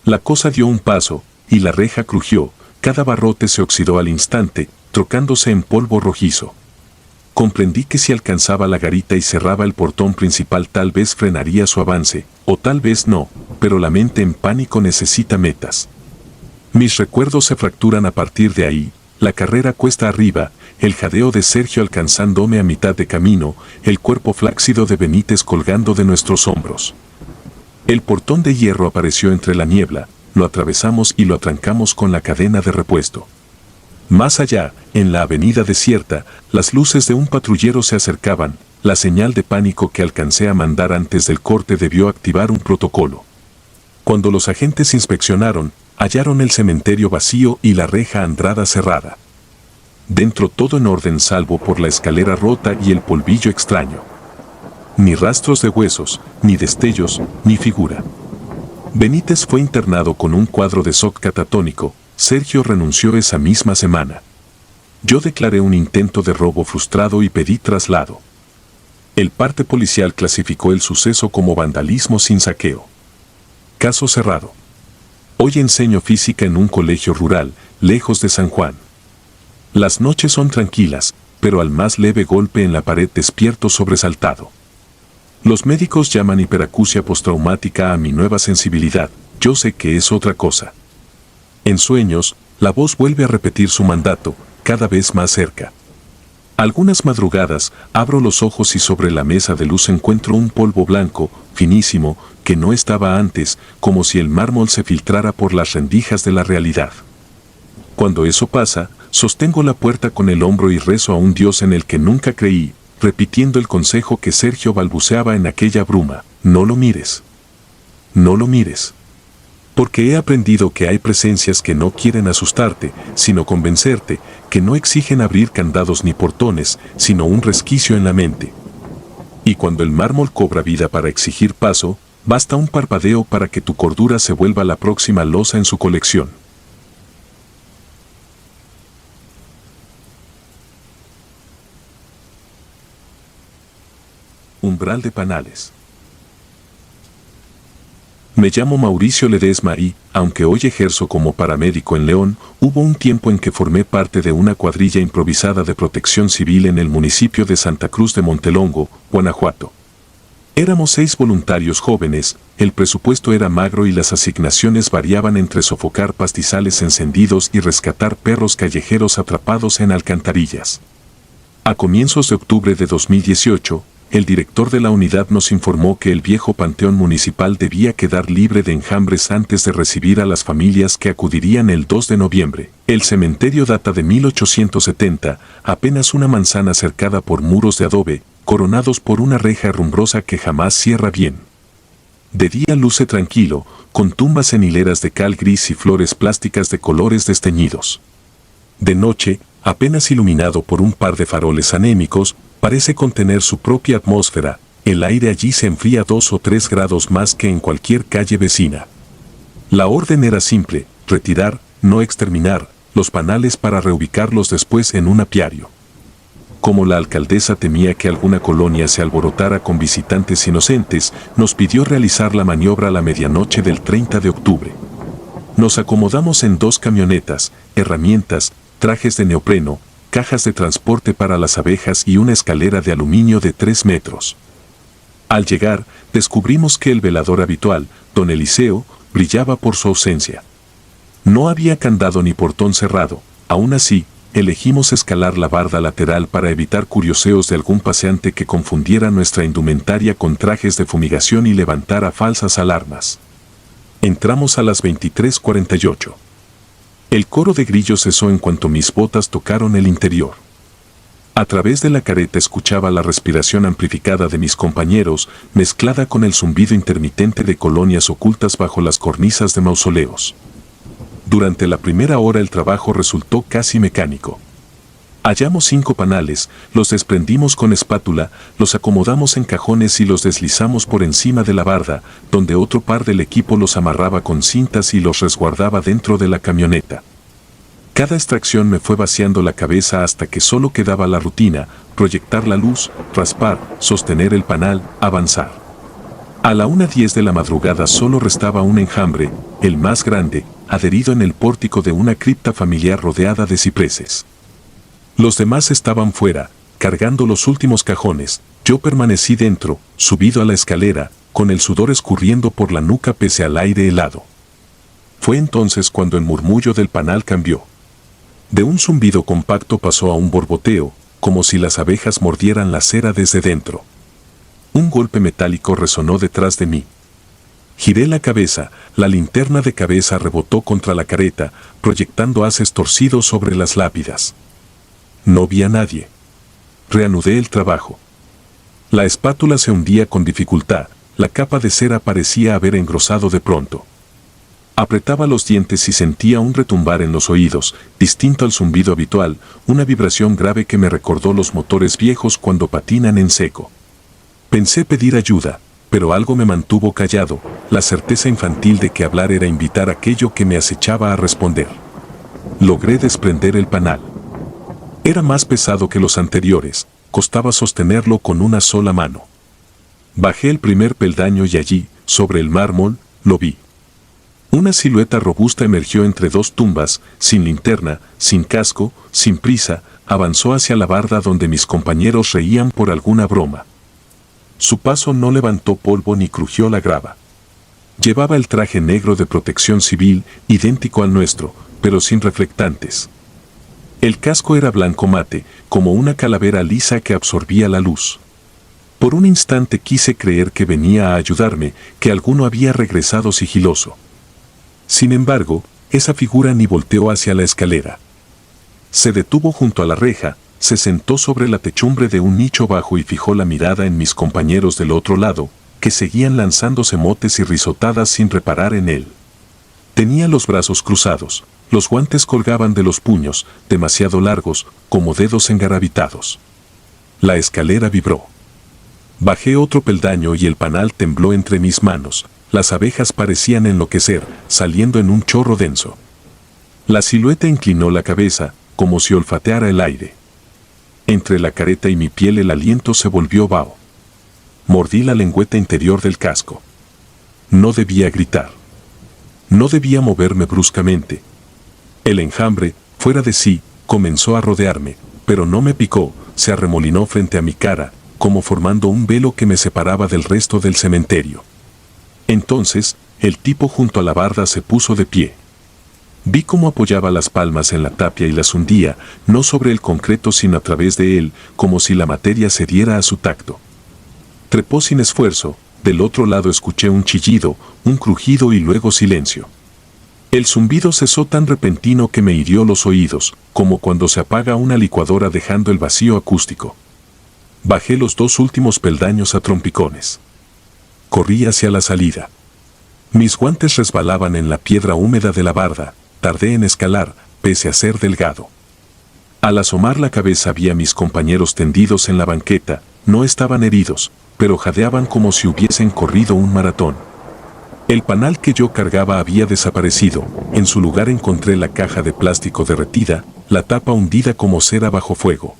La cosa dio un paso, y la reja crujió, cada barrote se oxidó al instante, trocándose en polvo rojizo. Comprendí que si alcanzaba la garita y cerraba el portón principal tal vez frenaría su avance, o tal vez no, pero la mente en pánico necesita metas. Mis recuerdos se fracturan a partir de ahí, la carrera cuesta arriba, el jadeo de Sergio alcanzándome a mitad de camino, el cuerpo flácido de Benítez colgando de nuestros hombros. El portón de hierro apareció entre la niebla, lo atravesamos y lo atrancamos con la cadena de repuesto. Más allá, en la avenida desierta, las luces de un patrullero se acercaban, la señal de pánico que alcancé a mandar antes del corte debió activar un protocolo. Cuando los agentes inspeccionaron, hallaron el cementerio vacío y la reja andrada cerrada. Dentro todo en orden salvo por la escalera rota y el polvillo extraño. Ni rastros de huesos, ni destellos, ni figura. Benítez fue internado con un cuadro de shock catatónico, Sergio renunció esa misma semana. Yo declaré un intento de robo frustrado y pedí traslado. El parte policial clasificó el suceso como vandalismo sin saqueo. Caso cerrado. Hoy enseño física en un colegio rural, lejos de San Juan. Las noches son tranquilas, pero al más leve golpe en la pared despierto sobresaltado. Los médicos llaman hiperacusia postraumática a mi nueva sensibilidad, yo sé que es otra cosa. En sueños, la voz vuelve a repetir su mandato, cada vez más cerca. Algunas madrugadas, abro los ojos y sobre la mesa de luz encuentro un polvo blanco, finísimo, que no estaba antes, como si el mármol se filtrara por las rendijas de la realidad. Cuando eso pasa, sostengo la puerta con el hombro y rezo a un Dios en el que nunca creí, repitiendo el consejo que Sergio balbuceaba en aquella bruma: no lo mires. No lo mires. Porque he aprendido que hay presencias que no quieren asustarte, sino convencerte, que no exigen abrir candados ni portones, sino un resquicio en la mente. Y cuando el mármol cobra vida para exigir paso, basta un parpadeo para que tu cordura se vuelva la próxima losa en su colección. Umbral de Panales. Me llamo Mauricio Ledesma y, aunque hoy ejerzo como paramédico en León, hubo un tiempo en que formé parte de una cuadrilla improvisada de protección civil en el municipio de Santa Cruz de Montelongo, Guanajuato. Éramos 6 voluntarios jóvenes, el presupuesto era magro y las asignaciones variaban entre sofocar pastizales encendidos y rescatar perros callejeros atrapados en alcantarillas. A comienzos de octubre de 2018, el director de la unidad nos informó que el viejo panteón municipal debía quedar libre de enjambres antes de recibir a las familias que acudirían el 2 de noviembre. El cementerio data de 1870, apenas una manzana cercada por muros de adobe, coronados por una reja herrumbrosa que jamás cierra bien. De día luce tranquilo, con tumbas en hileras de cal gris y flores plásticas de colores desteñidos. De noche, apenas iluminado por un par de faroles anémicos, parece contener su propia atmósfera, el aire allí se enfría 2 o 3 grados más que en cualquier calle vecina. La orden era simple: retirar, no exterminar, los panales para reubicarlos después en un apiario. Como la alcaldesa temía que alguna colonia se alborotara con visitantes inocentes, nos pidió realizar la maniobra a la medianoche del 30 de octubre. Nos acomodamos en 2 camionetas, herramientas, trajes de neopreno, cajas de transporte para las abejas y una escalera de aluminio de 3 metros. Al llegar, descubrimos que el velador habitual, don Eliseo, brillaba por su ausencia. No había candado ni portón cerrado, aún así, elegimos escalar la barda lateral para evitar curioseos de algún paseante que confundiera nuestra indumentaria con trajes de fumigación y levantara falsas alarmas. Entramos a las 23:48. El coro de grillos cesó en cuanto mis botas tocaron el interior. A través de la careta escuchaba la respiración amplificada de mis compañeros, mezclada con el zumbido intermitente de colonias ocultas bajo las cornisas de mausoleos. Durante la primera hora el trabajo resultó casi mecánico. Hallamos 5 panales, los desprendimos con espátula, los acomodamos en cajones y los deslizamos por encima de la barda, donde otro par del equipo los amarraba con cintas y los resguardaba dentro de la camioneta. Cada extracción me fue vaciando la cabeza hasta que solo quedaba la rutina: proyectar la luz, raspar, sostener el panal, avanzar. A la 1:10 de la madrugada solo restaba un enjambre, el más grande, adherido en el pórtico de una cripta familiar rodeada de cipreses. Los demás estaban fuera, cargando los últimos cajones. Yo permanecí dentro, subido a la escalera, con el sudor escurriendo por la nuca pese al aire helado. Fue entonces cuando el murmullo del panal cambió. De un zumbido compacto pasó a un borboteo, como si las abejas mordieran la cera desde dentro. Un golpe metálico resonó detrás de mí. Giré la cabeza, la linterna de cabeza rebotó contra la careta, proyectando haces torcidos sobre las lápidas. No vi a nadie. Reanudé el trabajo. La espátula se hundía con dificultad, la capa de cera parecía haber engrosado de pronto. Apretaba los dientes y sentía un retumbar en los oídos, distinto al zumbido habitual, una vibración grave que me recordó los motores viejos cuando patinan en seco. Pensé pedir ayuda, pero algo me mantuvo callado, la certeza infantil de que hablar era invitar aquello que me acechaba a responder. Logré desprender el panal. Era más pesado que los anteriores, costaba sostenerlo con una sola mano. Bajé el primer peldaño y allí, sobre el mármol, lo vi. Una silueta robusta emergió entre 2 tumbas, sin linterna, sin casco, sin prisa, avanzó hacia la barda donde mis compañeros reían por alguna broma. Su paso no levantó polvo ni crujió la grava. Llevaba el traje negro de protección civil, idéntico al nuestro, pero sin reflectantes. El casco era blanco mate, como una calavera lisa que absorbía la luz. Por un instante quise creer que venía a ayudarme, que alguno había regresado sigiloso. Sin embargo, esa figura ni volteó hacia la escalera. Se detuvo junto a la reja, se sentó sobre la techumbre de un nicho bajo y fijó la mirada en mis compañeros del otro lado, que seguían lanzándose motes y risotadas sin reparar en él. Tenía los brazos cruzados, los guantes colgaban de los puños, demasiado largos, como dedos engarabitados. La escalera vibró. Bajé otro peldaño y el panal tembló entre mis manos. Las abejas parecían enloquecer, saliendo en un chorro denso. La silueta inclinó la cabeza, como si olfateara el aire. Entre la careta y mi piel el aliento se volvió vaho. Mordí la lengüeta interior del casco. No debía gritar. No debía moverme bruscamente. El enjambre, fuera de sí, comenzó a rodearme, pero no me picó, se arremolinó frente a mi cara, como formando un velo que me separaba del resto del cementerio. Entonces, el tipo junto a la barda se puso de pie. Vi cómo apoyaba las palmas en la tapia y las hundía, no sobre el concreto sino a través de él, como si la materia cediera a su tacto. Trepó sin esfuerzo, del otro lado escuché un chillido, un crujido y luego silencio. El zumbido cesó tan repentino que me hirió los oídos, como cuando se apaga una licuadora dejando el vacío acústico. Bajé los 2 últimos peldaños a trompicones. Corrí hacia la salida. Mis guantes resbalaban en la piedra húmeda de la barda, tardé en escalar, pese a ser delgado. Al asomar la cabeza vi a mis compañeros tendidos en la banqueta, no estaban heridos, pero jadeaban como si hubiesen corrido un maratón. El panal que yo cargaba había desaparecido, en su lugar encontré la caja de plástico derretida, la tapa hundida como cera bajo fuego.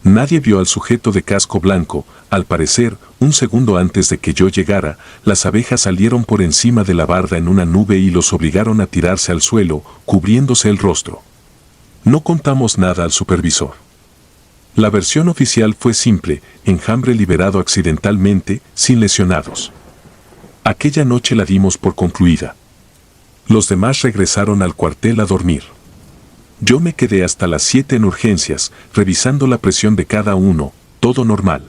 Nadie vio al sujeto de casco blanco, al parecer, un segundo antes de que yo llegara, las abejas salieron por encima de la barda en una nube y los obligaron a tirarse al suelo, cubriéndose el rostro. No contamos nada al supervisor. La versión oficial fue simple, enjambre liberado accidentalmente, sin lesionados. Aquella noche la dimos por concluida. Los demás regresaron al cuartel a dormir. Yo me quedé hasta las 7 en urgencias, revisando la presión de cada uno, todo normal.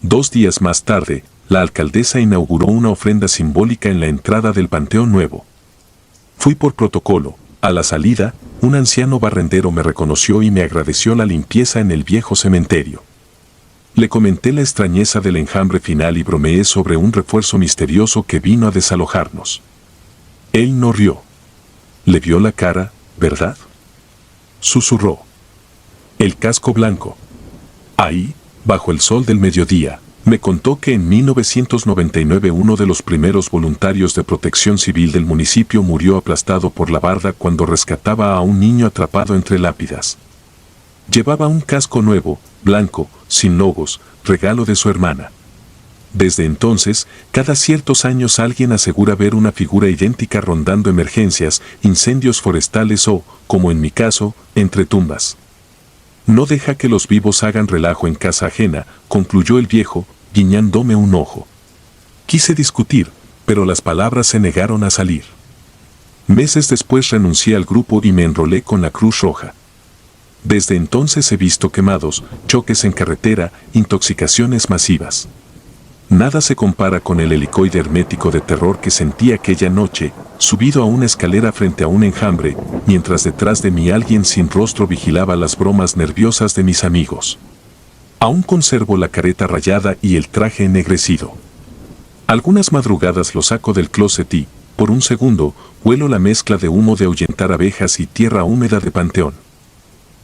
2 días más tarde, la alcaldesa inauguró una ofrenda simbólica en la entrada del Panteón Nuevo. Fui por protocolo. A la salida, un anciano barrendero me reconoció y me agradeció la limpieza en el viejo cementerio. Le comenté la extrañeza del enjambre final y bromeé sobre un refuerzo misterioso que vino a desalojarnos. Él no rió. Le vio la cara, ¿verdad? Susurró. El casco blanco. Ahí, bajo el sol del mediodía, me contó que en 1999 uno de los primeros voluntarios de protección civil del municipio murió aplastado por la barda cuando rescataba a un niño atrapado entre lápidas. Llevaba un casco nuevo, blanco, sin logos, regalo de su hermana. Desde entonces, cada ciertos años alguien asegura ver una figura idéntica rondando emergencias, incendios forestales o, como en mi caso, entre tumbas. No deja que los vivos hagan relajo en casa ajena, concluyó el viejo, guiñándome un ojo. Quise discutir, pero las palabras se negaron a salir. Meses después renuncié al grupo y me enrolé con la Cruz Roja. Desde entonces he visto quemados, choques en carretera, intoxicaciones masivas. Nada se compara con el helicoide hermético de terror que sentí aquella noche, subido a una escalera frente a un enjambre, mientras detrás de mí alguien sin rostro vigilaba las bromas nerviosas de mis amigos. Aún conservo la careta rayada y el traje ennegrecido. Algunas madrugadas lo saco del closet y, por un segundo, huelo la mezcla de humo de ahuyentar abejas y tierra húmeda de panteón.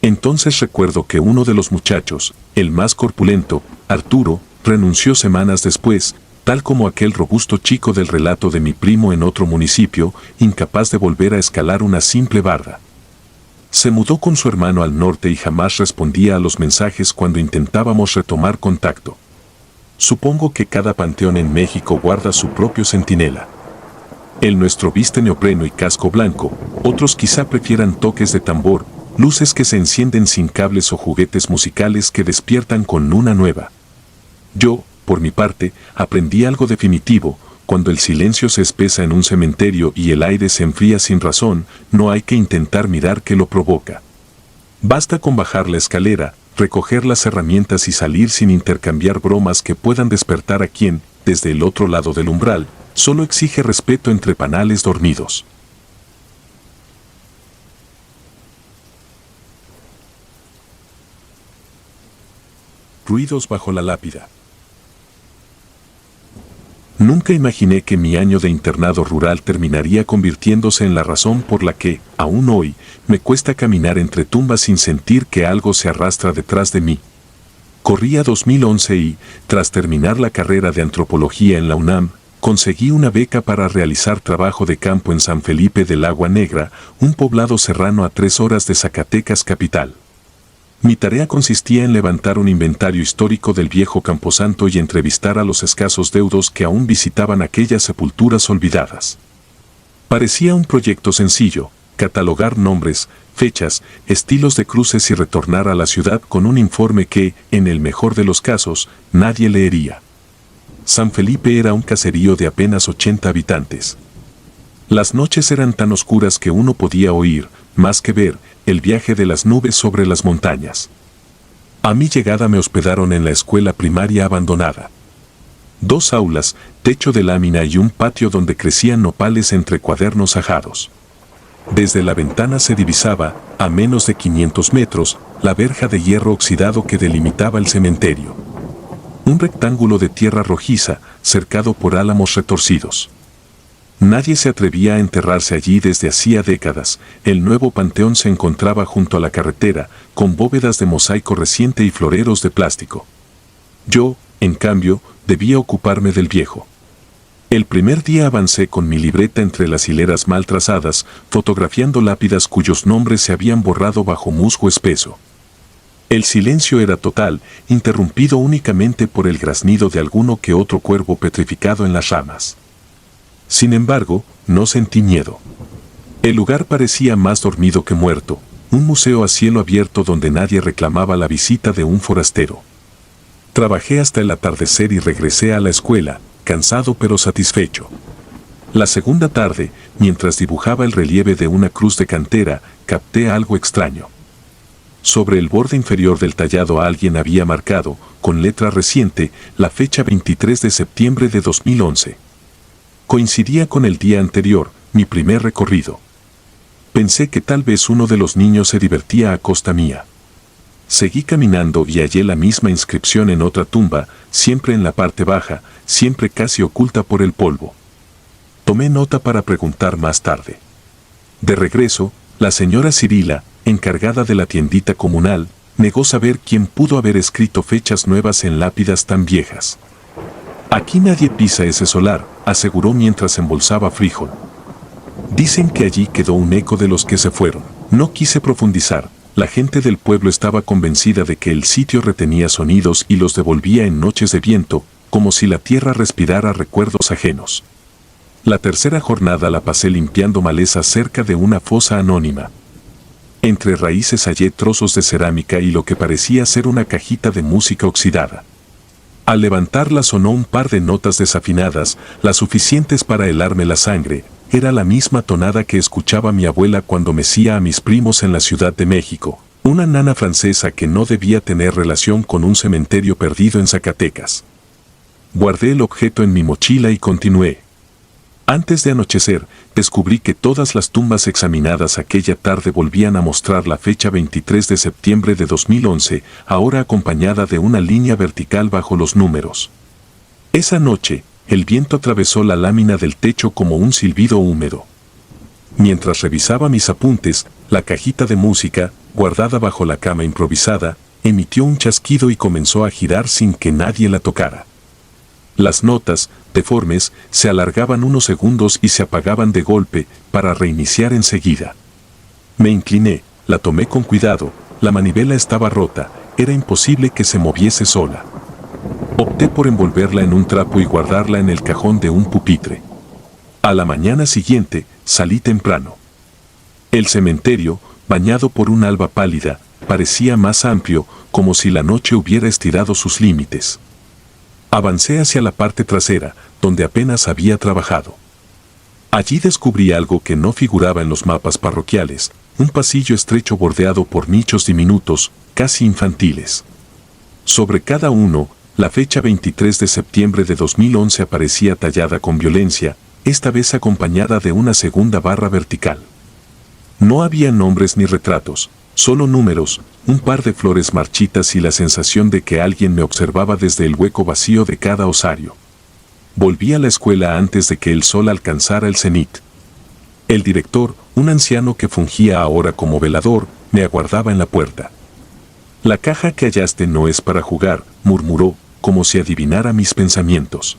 Entonces recuerdo que uno de los muchachos, el más corpulento, Arturo, renunció semanas después, tal como aquel robusto chico del relato de mi primo en otro municipio, incapaz de volver a escalar una simple barda. Se mudó con su hermano al norte y jamás respondía a los mensajes cuando intentábamos retomar contacto. Supongo que cada panteón en México guarda su propio centinela. El nuestro viste neopreno y casco blanco, otros quizá prefieran toques de tambor, luces que se encienden sin cables o juguetes musicales que despiertan con luna nueva. Yo, por mi parte, aprendí algo definitivo: cuando el silencio se espesa en un cementerio y el aire se enfría sin razón, no hay que intentar mirar qué lo provoca. Basta con bajar la escalera, recoger las herramientas y salir sin intercambiar bromas que puedan despertar a quien, desde el otro lado del umbral, solo exige respeto entre panales dormidos. Ruidos bajo la lápida. Nunca imaginé que mi año de internado rural terminaría convirtiéndose en la razón por la que, aún hoy, me cuesta caminar entre tumbas sin sentir que algo se arrastra detrás de mí. Corría 2011 y, tras terminar la carrera de antropología en la UNAM, conseguí una beca para realizar trabajo de campo en San Felipe del Agua Negra, un poblado serrano a 3 horas de Zacatecas capital. Mi tarea consistía en levantar un inventario histórico del viejo camposanto y entrevistar a los escasos deudos que aún visitaban aquellas sepulturas olvidadas. Parecía un proyecto sencillo: catalogar nombres, fechas, estilos de cruces y retornar a la ciudad con un informe que, en el mejor de los casos, nadie leería. San Felipe era un caserío de apenas 80 habitantes. Las noches eran tan oscuras que uno podía oír, más que ver, el viaje de las nubes sobre las montañas. A mi llegada me hospedaron en la escuela primaria abandonada. 2 aulas, techo de lámina y un patio donde crecían nopales entre cuadernos ajados. Desde la ventana se divisaba, a menos de 500 metros, la verja de hierro oxidado que delimitaba el cementerio. Un rectángulo de tierra rojiza, cercado por álamos retorcidos. Nadie se atrevía a enterrarse allí desde hacía décadas. El nuevo panteón se encontraba junto a la carretera, con bóvedas de mosaico reciente y floreros de plástico. Yo, en cambio, debía ocuparme del viejo. El primer día avancé con mi libreta entre las hileras mal trazadas, fotografiando lápidas cuyos nombres se habían borrado bajo musgo espeso. El silencio era total, interrumpido únicamente por el graznido de alguno que otro cuervo petrificado en las ramas. Sin embargo, no sentí miedo. El lugar parecía más dormido que muerto, un museo a cielo abierto donde nadie reclamaba la visita de un forastero. Trabajé hasta el atardecer y regresé a la escuela, cansado pero satisfecho. La segunda tarde, mientras dibujaba el relieve de una cruz de cantera, capté algo extraño. Sobre el borde inferior del tallado alguien había marcado, con letra reciente, la fecha 23 de septiembre de 2011. Coincidía con el día anterior, mi primer recorrido. Pensé que tal vez uno de los niños se divertía a costa mía. Seguí caminando y hallé la misma inscripción en otra tumba, siempre en la parte baja, siempre casi oculta por el polvo. Tomé nota para preguntar más tarde. De regreso, la señora Cirila, encargada de la tiendita comunal, negó saber quién pudo haber escrito fechas nuevas en lápidas tan viejas. Aquí nadie pisa ese solar, aseguró mientras embolsaba frijol. Dicen que allí quedó un eco de los que se fueron. No quise profundizar. La gente del pueblo estaba convencida de que el sitio retenía sonidos y los devolvía en noches de viento, como si la tierra respirara recuerdos ajenos. La tercera jornada la pasé limpiando malezas cerca de una fosa anónima. Entre raíces hallé trozos de cerámica y lo que parecía ser una cajita de música oxidada. Al levantarla sonó un par de notas desafinadas, las suficientes para helarme la sangre. Era la misma tonada que escuchaba mi abuela cuando mecía a mis primos en la Ciudad de México, una nana francesa que no debía tener relación con un cementerio perdido en Zacatecas. Guardé el objeto en mi mochila y continué. Antes de anochecer, descubrí que todas las tumbas examinadas aquella tarde volvían a mostrar la fecha 23 de septiembre de 2011, ahora acompañada de una línea vertical bajo los números. Esa noche, el viento atravesó la lámina del techo como un silbido húmedo. Mientras revisaba mis apuntes, la cajita de música, guardada bajo la cama improvisada, emitió un chasquido y comenzó a girar sin que nadie la tocara. Las notas, deformes, se alargaban unos segundos y se apagaban de golpe, para reiniciar enseguida. Me incliné, la tomé con cuidado, la manivela estaba rota, era imposible que se moviese sola. Opté por envolverla en un trapo y guardarla en el cajón de un pupitre. A la mañana siguiente, salí temprano. El cementerio, bañado por un alba pálida, parecía más amplio, como si la noche hubiera estirado sus límites. Avancé hacia la parte trasera, donde apenas había trabajado. Allí descubrí algo que no figuraba en los mapas parroquiales, un pasillo estrecho bordeado por nichos diminutos, casi infantiles. Sobre cada uno, la fecha 23 de septiembre de 2011 aparecía tallada con violencia, esta vez acompañada de una segunda barra vertical. No había nombres ni retratos, solo números, un par de flores marchitas y la sensación de que alguien me observaba desde el hueco vacío de cada osario. Volví a la escuela antes de que el sol alcanzara el cenit. El director, un anciano que fungía ahora como velador, me aguardaba en la puerta. «La caja que hallaste no es para jugar», murmuró, como si adivinara mis pensamientos.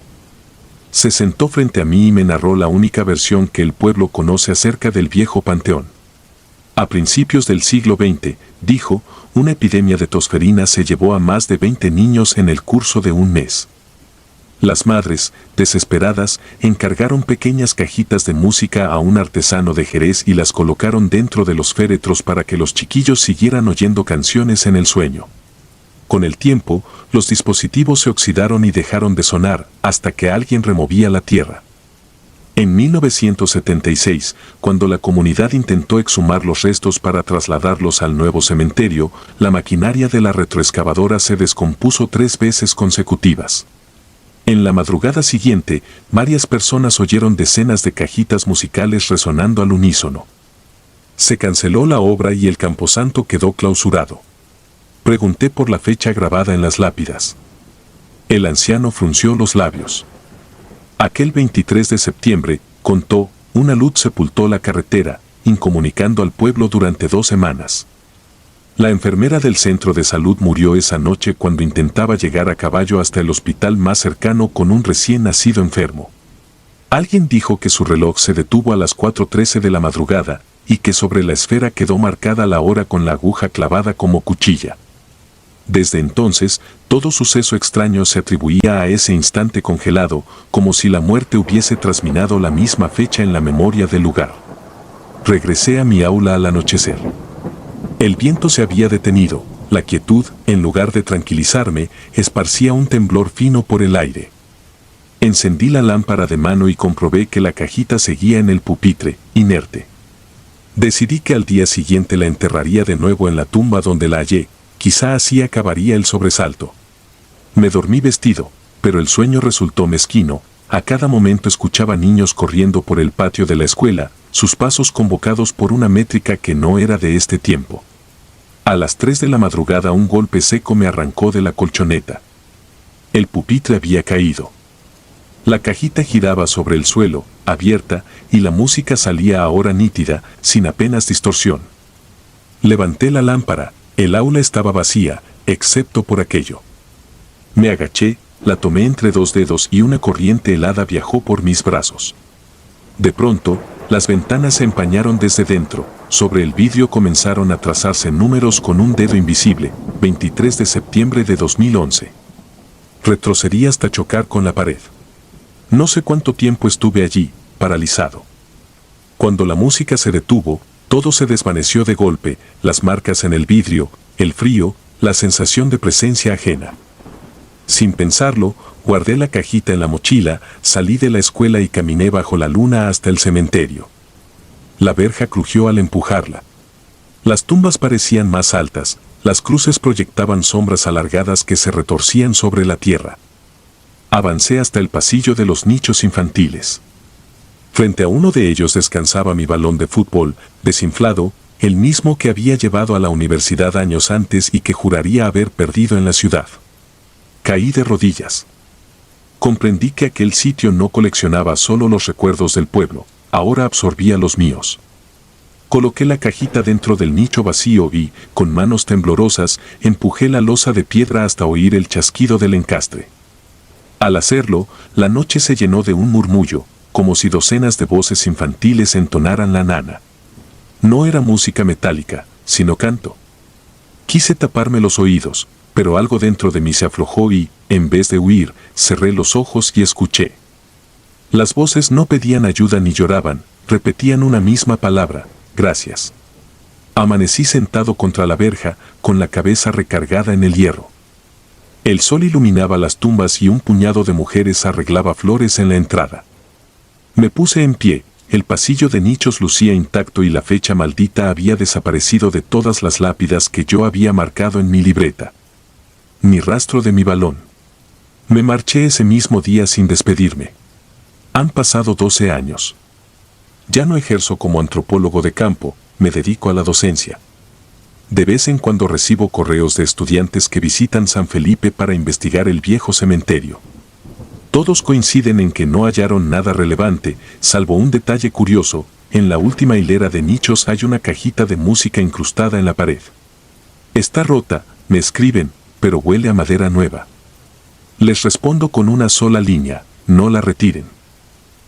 Se sentó frente a mí y me narró la única versión que el pueblo conoce acerca del viejo panteón. A principios del siglo XX, dijo, una epidemia de tosferina se llevó a más de 20 niños en el curso de un mes. Las madres, desesperadas, encargaron pequeñas cajitas de música a un artesano de Jerez y las colocaron dentro de los féretros para que los chiquillos siguieran oyendo canciones en el sueño. Con el tiempo, los dispositivos se oxidaron y dejaron de sonar, hasta que alguien removía la tierra. En 1976, cuando la comunidad intentó exhumar los restos para trasladarlos al nuevo cementerio, la maquinaria de la retroexcavadora se descompuso 3 veces consecutivas. En la madrugada siguiente, varias personas oyeron decenas de cajitas musicales resonando al unísono. Se canceló la obra y el camposanto quedó clausurado. Pregunté por la fecha grabada en las lápidas. El anciano frunció los labios. Aquel 23 de septiembre, contó, una luz sepultó la carretera, incomunicando al pueblo durante 2 semanas. La enfermera del centro de salud murió esa noche cuando intentaba llegar a caballo hasta el hospital más cercano con un recién nacido enfermo. Alguien dijo que su reloj se detuvo a las 4:13 de la madrugada y que sobre la esfera quedó marcada la hora con la aguja clavada como cuchilla. Desde entonces, todo suceso extraño se atribuía a ese instante congelado, como si la muerte hubiese trasminado la misma fecha en la memoria del lugar. Regresé a mi aula al anochecer. El viento se había detenido, la quietud, en lugar de tranquilizarme, esparcía un temblor fino por el aire. Encendí la lámpara de mano y comprobé que la cajita seguía en el pupitre, inerte. Decidí que al día siguiente la enterraría de nuevo en la tumba donde la hallé, quizá así acabaría el sobresalto. Me dormí vestido, pero el sueño resultó mezquino. A cada momento escuchaba niños corriendo por el patio de la escuela, sus pasos convocados por una métrica que no era de este tiempo. A las 3 de la madrugada un golpe seco me arrancó de la colchoneta. El pupitre había caído. La cajita giraba sobre el suelo, abierta, y la música salía ahora nítida, sin apenas distorsión. Levanté la lámpara, el aula estaba vacía, excepto por aquello. Me agaché, la tomé entre dos dedos y una corriente helada viajó por mis brazos. De pronto, las ventanas se empañaron desde dentro, sobre el vidrio comenzaron a trazarse números con un dedo invisible, 23 de septiembre de 2011. Retrocedí hasta chocar con la pared. No sé cuánto tiempo estuve allí, paralizado. Cuando la música se detuvo, todo se desvaneció de golpe, las marcas en el vidrio, el frío, la sensación de presencia ajena. Sin pensarlo, guardé la cajita en la mochila, salí de la escuela y caminé bajo la luna hasta el cementerio. La verja crujió al empujarla. Las tumbas parecían más altas, las cruces proyectaban sombras alargadas que se retorcían sobre la tierra. Avancé hasta el pasillo de los nichos infantiles. Frente a uno de ellos descansaba mi balón de fútbol, desinflado, el mismo que había llevado a la universidad años antes y que juraría haber perdido en la ciudad. Caí de rodillas. Comprendí que aquel sitio no coleccionaba solo los recuerdos del pueblo, ahora absorbía los míos. Coloqué la cajita dentro del nicho vacío y, con manos temblorosas, empujé la losa de piedra hasta oír el chasquido del encastre. Al hacerlo, la noche se llenó de un murmullo, como si docenas de voces infantiles entonaran la nana. No era música metálica, sino canto. Quise taparme los oídos, pero algo dentro de mí se aflojó y, en vez de huir, cerré los ojos y escuché. Las voces no pedían ayuda ni lloraban, repetían una misma palabra: gracias. Amanecí sentado contra la verja, con la cabeza recargada en el hierro. El sol iluminaba las tumbas y un puñado de mujeres arreglaba flores en la entrada. Me puse en pie, el pasillo de nichos lucía intacto y la fecha maldita había desaparecido de todas las lápidas que yo había marcado en mi libreta. Ni rastro de mi balón. Me marché ese mismo día sin despedirme. Han pasado 12 años. Ya no ejerzo como antropólogo de campo, me dedico a la docencia. De vez en cuando recibo correos de estudiantes que visitan San Felipe para investigar el viejo cementerio. Todos coinciden en que no hallaron nada relevante, salvo un detalle curioso: en la última hilera de nichos hay una cajita de música incrustada en la pared. Está rota, me escriben, pero huele a madera nueva. Les respondo con una sola línea: no la retiren.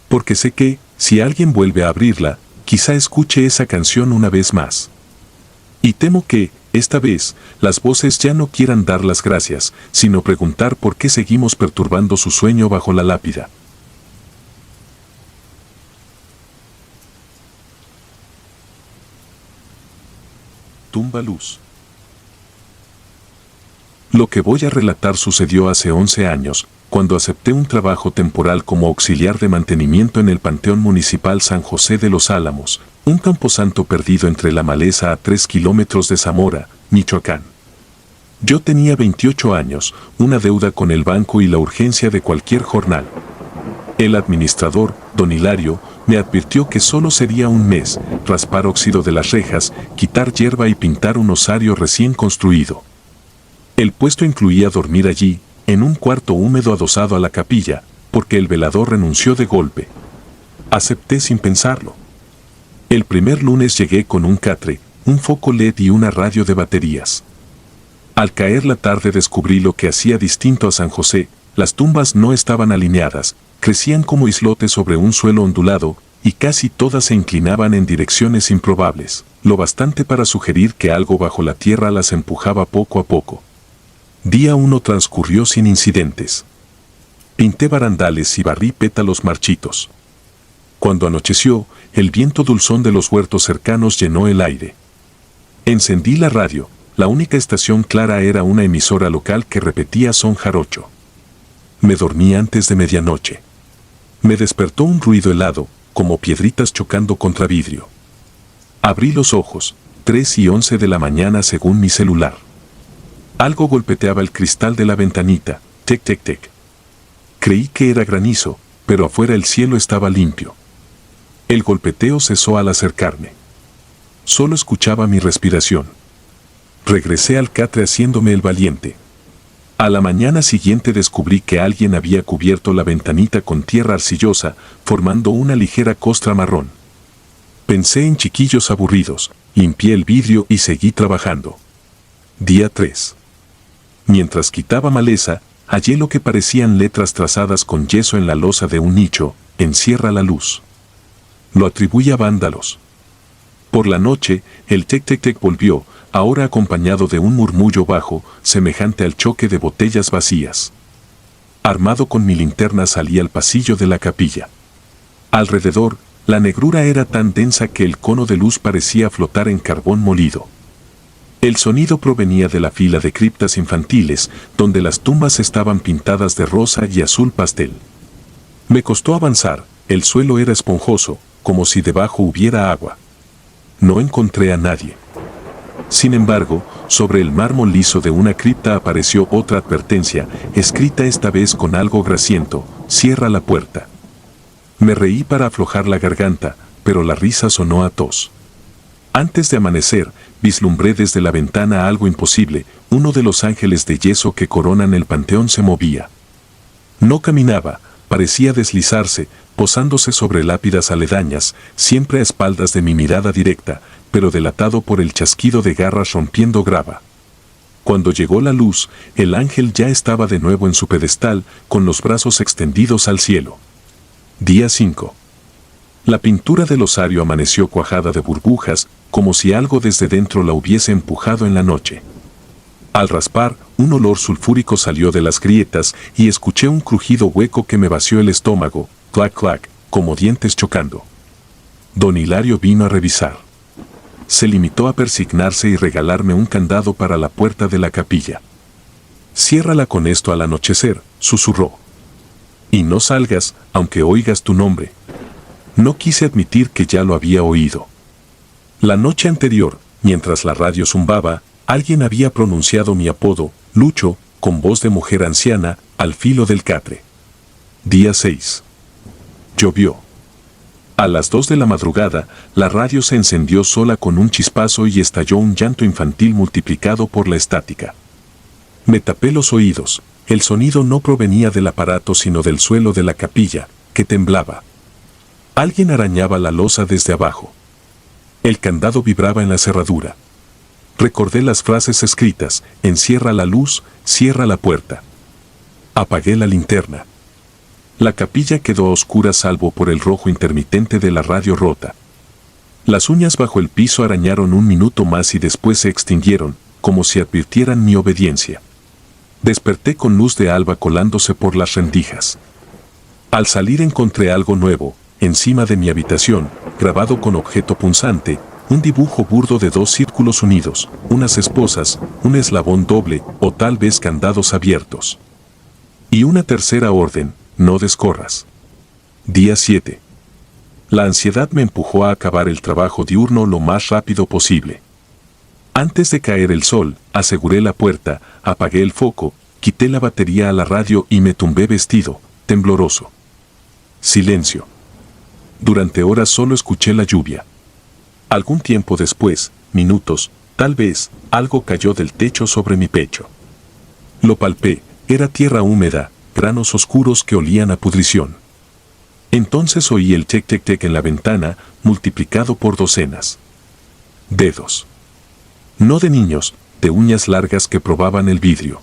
Porque sé que, si alguien vuelve a abrirla, quizá escuche esa canción una vez más. Y temo que, esta vez, las voces ya no quieran dar las gracias, sino preguntar por qué seguimos perturbando su sueño bajo la lápida. Tumba luz. Lo que voy a relatar sucedió hace 11 años, cuando acepté un trabajo temporal como auxiliar de mantenimiento en el Panteón Municipal San José de los Álamos, un camposanto perdido entre la maleza a 3 kilómetros de Zamora, Michoacán. Yo tenía 28 años, una deuda con el banco y la urgencia de cualquier jornal. El administrador, don Hilario, me advirtió que solo sería un mes: raspar óxido de las rejas, quitar hierba y pintar un osario recién construido. El puesto incluía dormir allí, en un cuarto húmedo adosado a la capilla, porque el velador renunció de golpe. Acepté sin pensarlo. El primer lunes llegué con un catre, un foco LED y una radio de baterías. Al caer la tarde descubrí lo que hacía distinto a San José: las tumbas no estaban alineadas, crecían como islotes sobre un suelo ondulado, y casi todas se inclinaban en direcciones improbables, lo bastante para sugerir que algo bajo la tierra las empujaba poco a poco. Día 1 transcurrió sin incidentes. Pinté barandales y barrí pétalos marchitos. Cuando anocheció, el viento dulzón de los huertos cercanos llenó el aire. Encendí la radio. La única estación clara era una emisora local que repetía son jarocho. Me dormí antes de medianoche. Me despertó un ruido helado, como piedritas chocando contra vidrio. Abrí los ojos, 3:11 de la mañana según mi celular. Algo golpeteaba el cristal de la ventanita, tec tec tec. Creí que era granizo, pero afuera el cielo estaba limpio. El golpeteo cesó al acercarme. Solo escuchaba mi respiración. Regresé al catre haciéndome el valiente. A la mañana siguiente descubrí que alguien había cubierto la ventanita con tierra arcillosa, formando una ligera costra marrón. Pensé en chiquillos aburridos, limpié el vidrio y seguí trabajando. Día 3. Mientras quitaba maleza, hallé lo que parecían letras trazadas con yeso en la losa de un nicho: encierra la luz. Lo atribuí a vándalos. Por la noche, el tec-tec-tec volvió, ahora acompañado de un murmullo bajo, semejante al choque de botellas vacías. Armado con mi linterna salí al pasillo de la capilla. Alrededor, la negrura era tan densa que el cono de luz parecía flotar en carbón molido. El sonido provenía de la fila de criptas infantiles, donde las tumbas estaban pintadas de rosa y azul pastel. Me costó avanzar, el suelo era esponjoso, como si debajo hubiera agua. No encontré a nadie. Sin embargo, sobre el mármol liso de una cripta apareció otra advertencia, escrita esta vez con algo grasiento: cierra la puerta. Me reí para aflojar la garganta, pero la risa sonó a tos. Antes de amanecer, vislumbré desde la ventana algo imposible: uno de los ángeles de yeso que coronan el panteón se movía. No caminaba, parecía deslizarse, posándose sobre lápidas aledañas, siempre a espaldas de mi mirada directa, pero delatado por el chasquido de garras rompiendo grava. Cuando llegó la luz, el ángel ya estaba de nuevo en su pedestal, con los brazos extendidos al cielo. Día 5. La pintura del osario amaneció cuajada de burbujas, como si algo desde dentro la hubiese empujado en la noche. Al raspar, un olor sulfúrico salió de las grietas y escuché un crujido hueco que me vació el estómago, clac clac, como dientes chocando. Don Hilario vino a revisar. Se limitó a persignarse y regalarme un candado para la puerta de la capilla. Ciérrala con esto al anochecer, susurró. Y no salgas, aunque oigas tu nombre. No quise admitir que ya lo había oído. La noche anterior, mientras la radio zumbaba, alguien había pronunciado mi apodo, Lucho, con voz de mujer anciana, al filo del catre. Día 6. Llovió. A las 2 de la madrugada, la radio se encendió sola con un chispazo y estalló un llanto infantil multiplicado por la estática. Me tapé los oídos. El sonido no provenía del aparato sino del suelo de la capilla, que temblaba. Alguien arañaba la losa desde abajo. El candado vibraba en la cerradura. Recordé las frases escritas: encierra la luz, cierra la puerta. Apagué la linterna. La capilla quedó a oscuras salvo por el rojo intermitente de la radio rota. Las uñas bajo el piso arañaron un minuto más y después se extinguieron, como si advirtieran mi obediencia. Desperté con luz de alba colándose por las rendijas. Al salir encontré algo nuevo, encima de mi habitación, grabado con objeto punzante, un dibujo burdo de 2 círculos unidos, unas esposas, un eslabón doble, o tal vez candados abiertos. Y una tercera orden: no descorras. Día 7. La ansiedad me empujó a acabar el trabajo diurno lo más rápido posible. Antes de caer el sol, aseguré la puerta, apagué el foco, quité la batería a la radio y me tumbé vestido, tembloroso. Silencio. Durante horas solo escuché la lluvia. Algún tiempo después, minutos, tal vez, algo cayó del techo sobre mi pecho. Lo palpé, era tierra húmeda, granos oscuros que olían a pudrición. Entonces oí el tec-tec-tec en la ventana, multiplicado por docenas. Dedos. No de niños, de uñas largas que probaban el vidrio.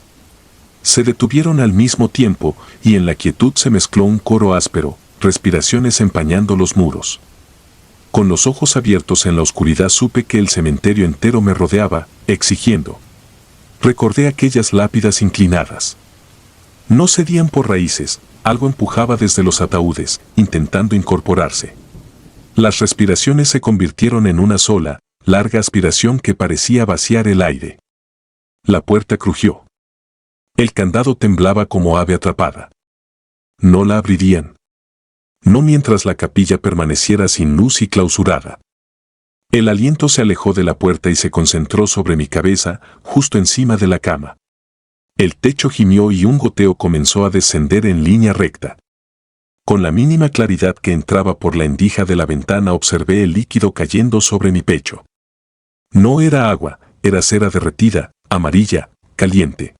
Se detuvieron al mismo tiempo, y en la quietud se mezcló un coro áspero, respiraciones empañando los muros. Con los ojos abiertos en la oscuridad supe que el cementerio entero me rodeaba, exigiendo. Recordé aquellas lápidas inclinadas. No cedían por raíces, algo empujaba desde los ataúdes, intentando incorporarse. Las respiraciones se convirtieron en una sola, larga aspiración que parecía vaciar el aire. La puerta crujió. El candado temblaba como ave atrapada. No la abrirían. No mientras la capilla permaneciera sin luz y clausurada. El aliento se alejó de la puerta y se concentró sobre mi cabeza, justo encima de la cama. El techo gimió y un goteo comenzó a descender en línea recta. Con la mínima claridad que entraba por la endija de la ventana observé el líquido cayendo sobre mi pecho. No era agua, era cera derretida, amarilla, caliente.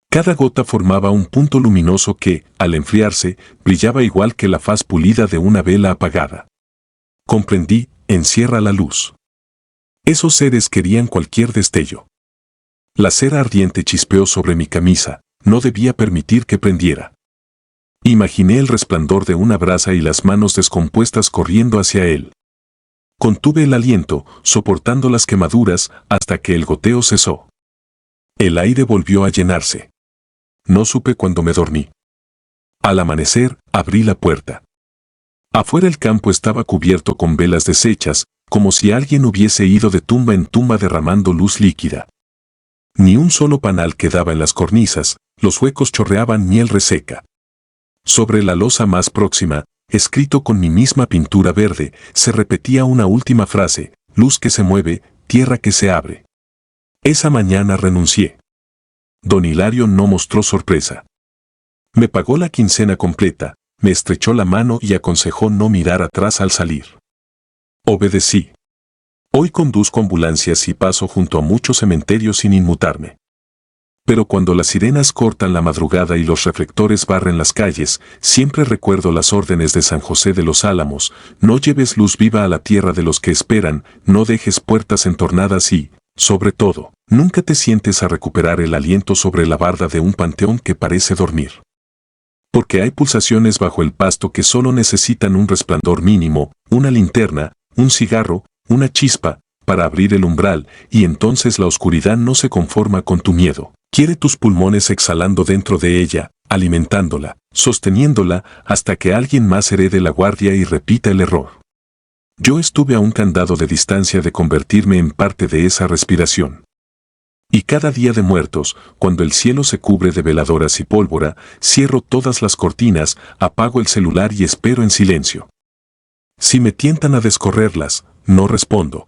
Cada gota formaba un punto luminoso que, al enfriarse, brillaba igual que la faz pulida de una vela apagada. Comprendí, encierra la luz. Esos seres querían cualquier destello. La cera ardiente chispeó sobre mi camisa, no debía permitir que prendiera. Imaginé el resplandor de una brasa y las manos descompuestas corriendo hacia él. Contuve el aliento, soportando las quemaduras, hasta que el goteo cesó. El aire volvió a llenarse. No supe cuándo me dormí. Al amanecer, abrí la puerta. Afuera el campo estaba cubierto con velas deshechas, como si alguien hubiese ido de tumba en tumba derramando luz líquida. Ni un solo panal quedaba en las cornisas, los huecos chorreaban miel reseca. Sobre la losa más próxima, escrito con mi misma pintura verde, se repetía una última frase: luz que se mueve, tierra que se abre. Esa mañana renuncié. Don Hilario no mostró sorpresa. Me pagó la quincena completa, me estrechó la mano y aconsejó no mirar atrás al salir. Obedecí. Hoy conduzco ambulancias y paso junto a muchos cementerios sin inmutarme. Pero cuando las sirenas cortan la madrugada y los reflectores barren las calles, siempre recuerdo las órdenes de San José de los Álamos: no lleves luz viva a la tierra de los que esperan, no dejes puertas entornadas y, sobre todo, nunca te sientes a recuperar el aliento sobre la barda de un panteón que parece dormir. Porque hay pulsaciones bajo el pasto que solo necesitan un resplandor mínimo, una linterna, un cigarro, una chispa, para abrir el umbral, y entonces la oscuridad no se conforma con tu miedo. Quiere tus pulmones exhalando dentro de ella, alimentándola, sosteniéndola, hasta que alguien más herede la guardia y repita el error. Yo estuve a un candado de distancia de convertirme en parte de esa respiración. Y cada día de muertos, cuando el cielo se cubre de veladoras y pólvora, cierro todas las cortinas, apago el celular y espero en silencio. Si me tientan a descorrerlas, no respondo.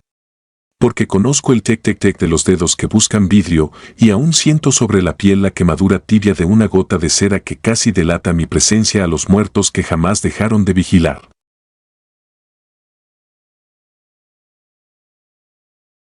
Porque conozco el tec-tec-tec de los dedos que buscan vidrio y aún siento sobre la piel la quemadura tibia de una gota de cera que casi delata mi presencia a los muertos que jamás dejaron de vigilar.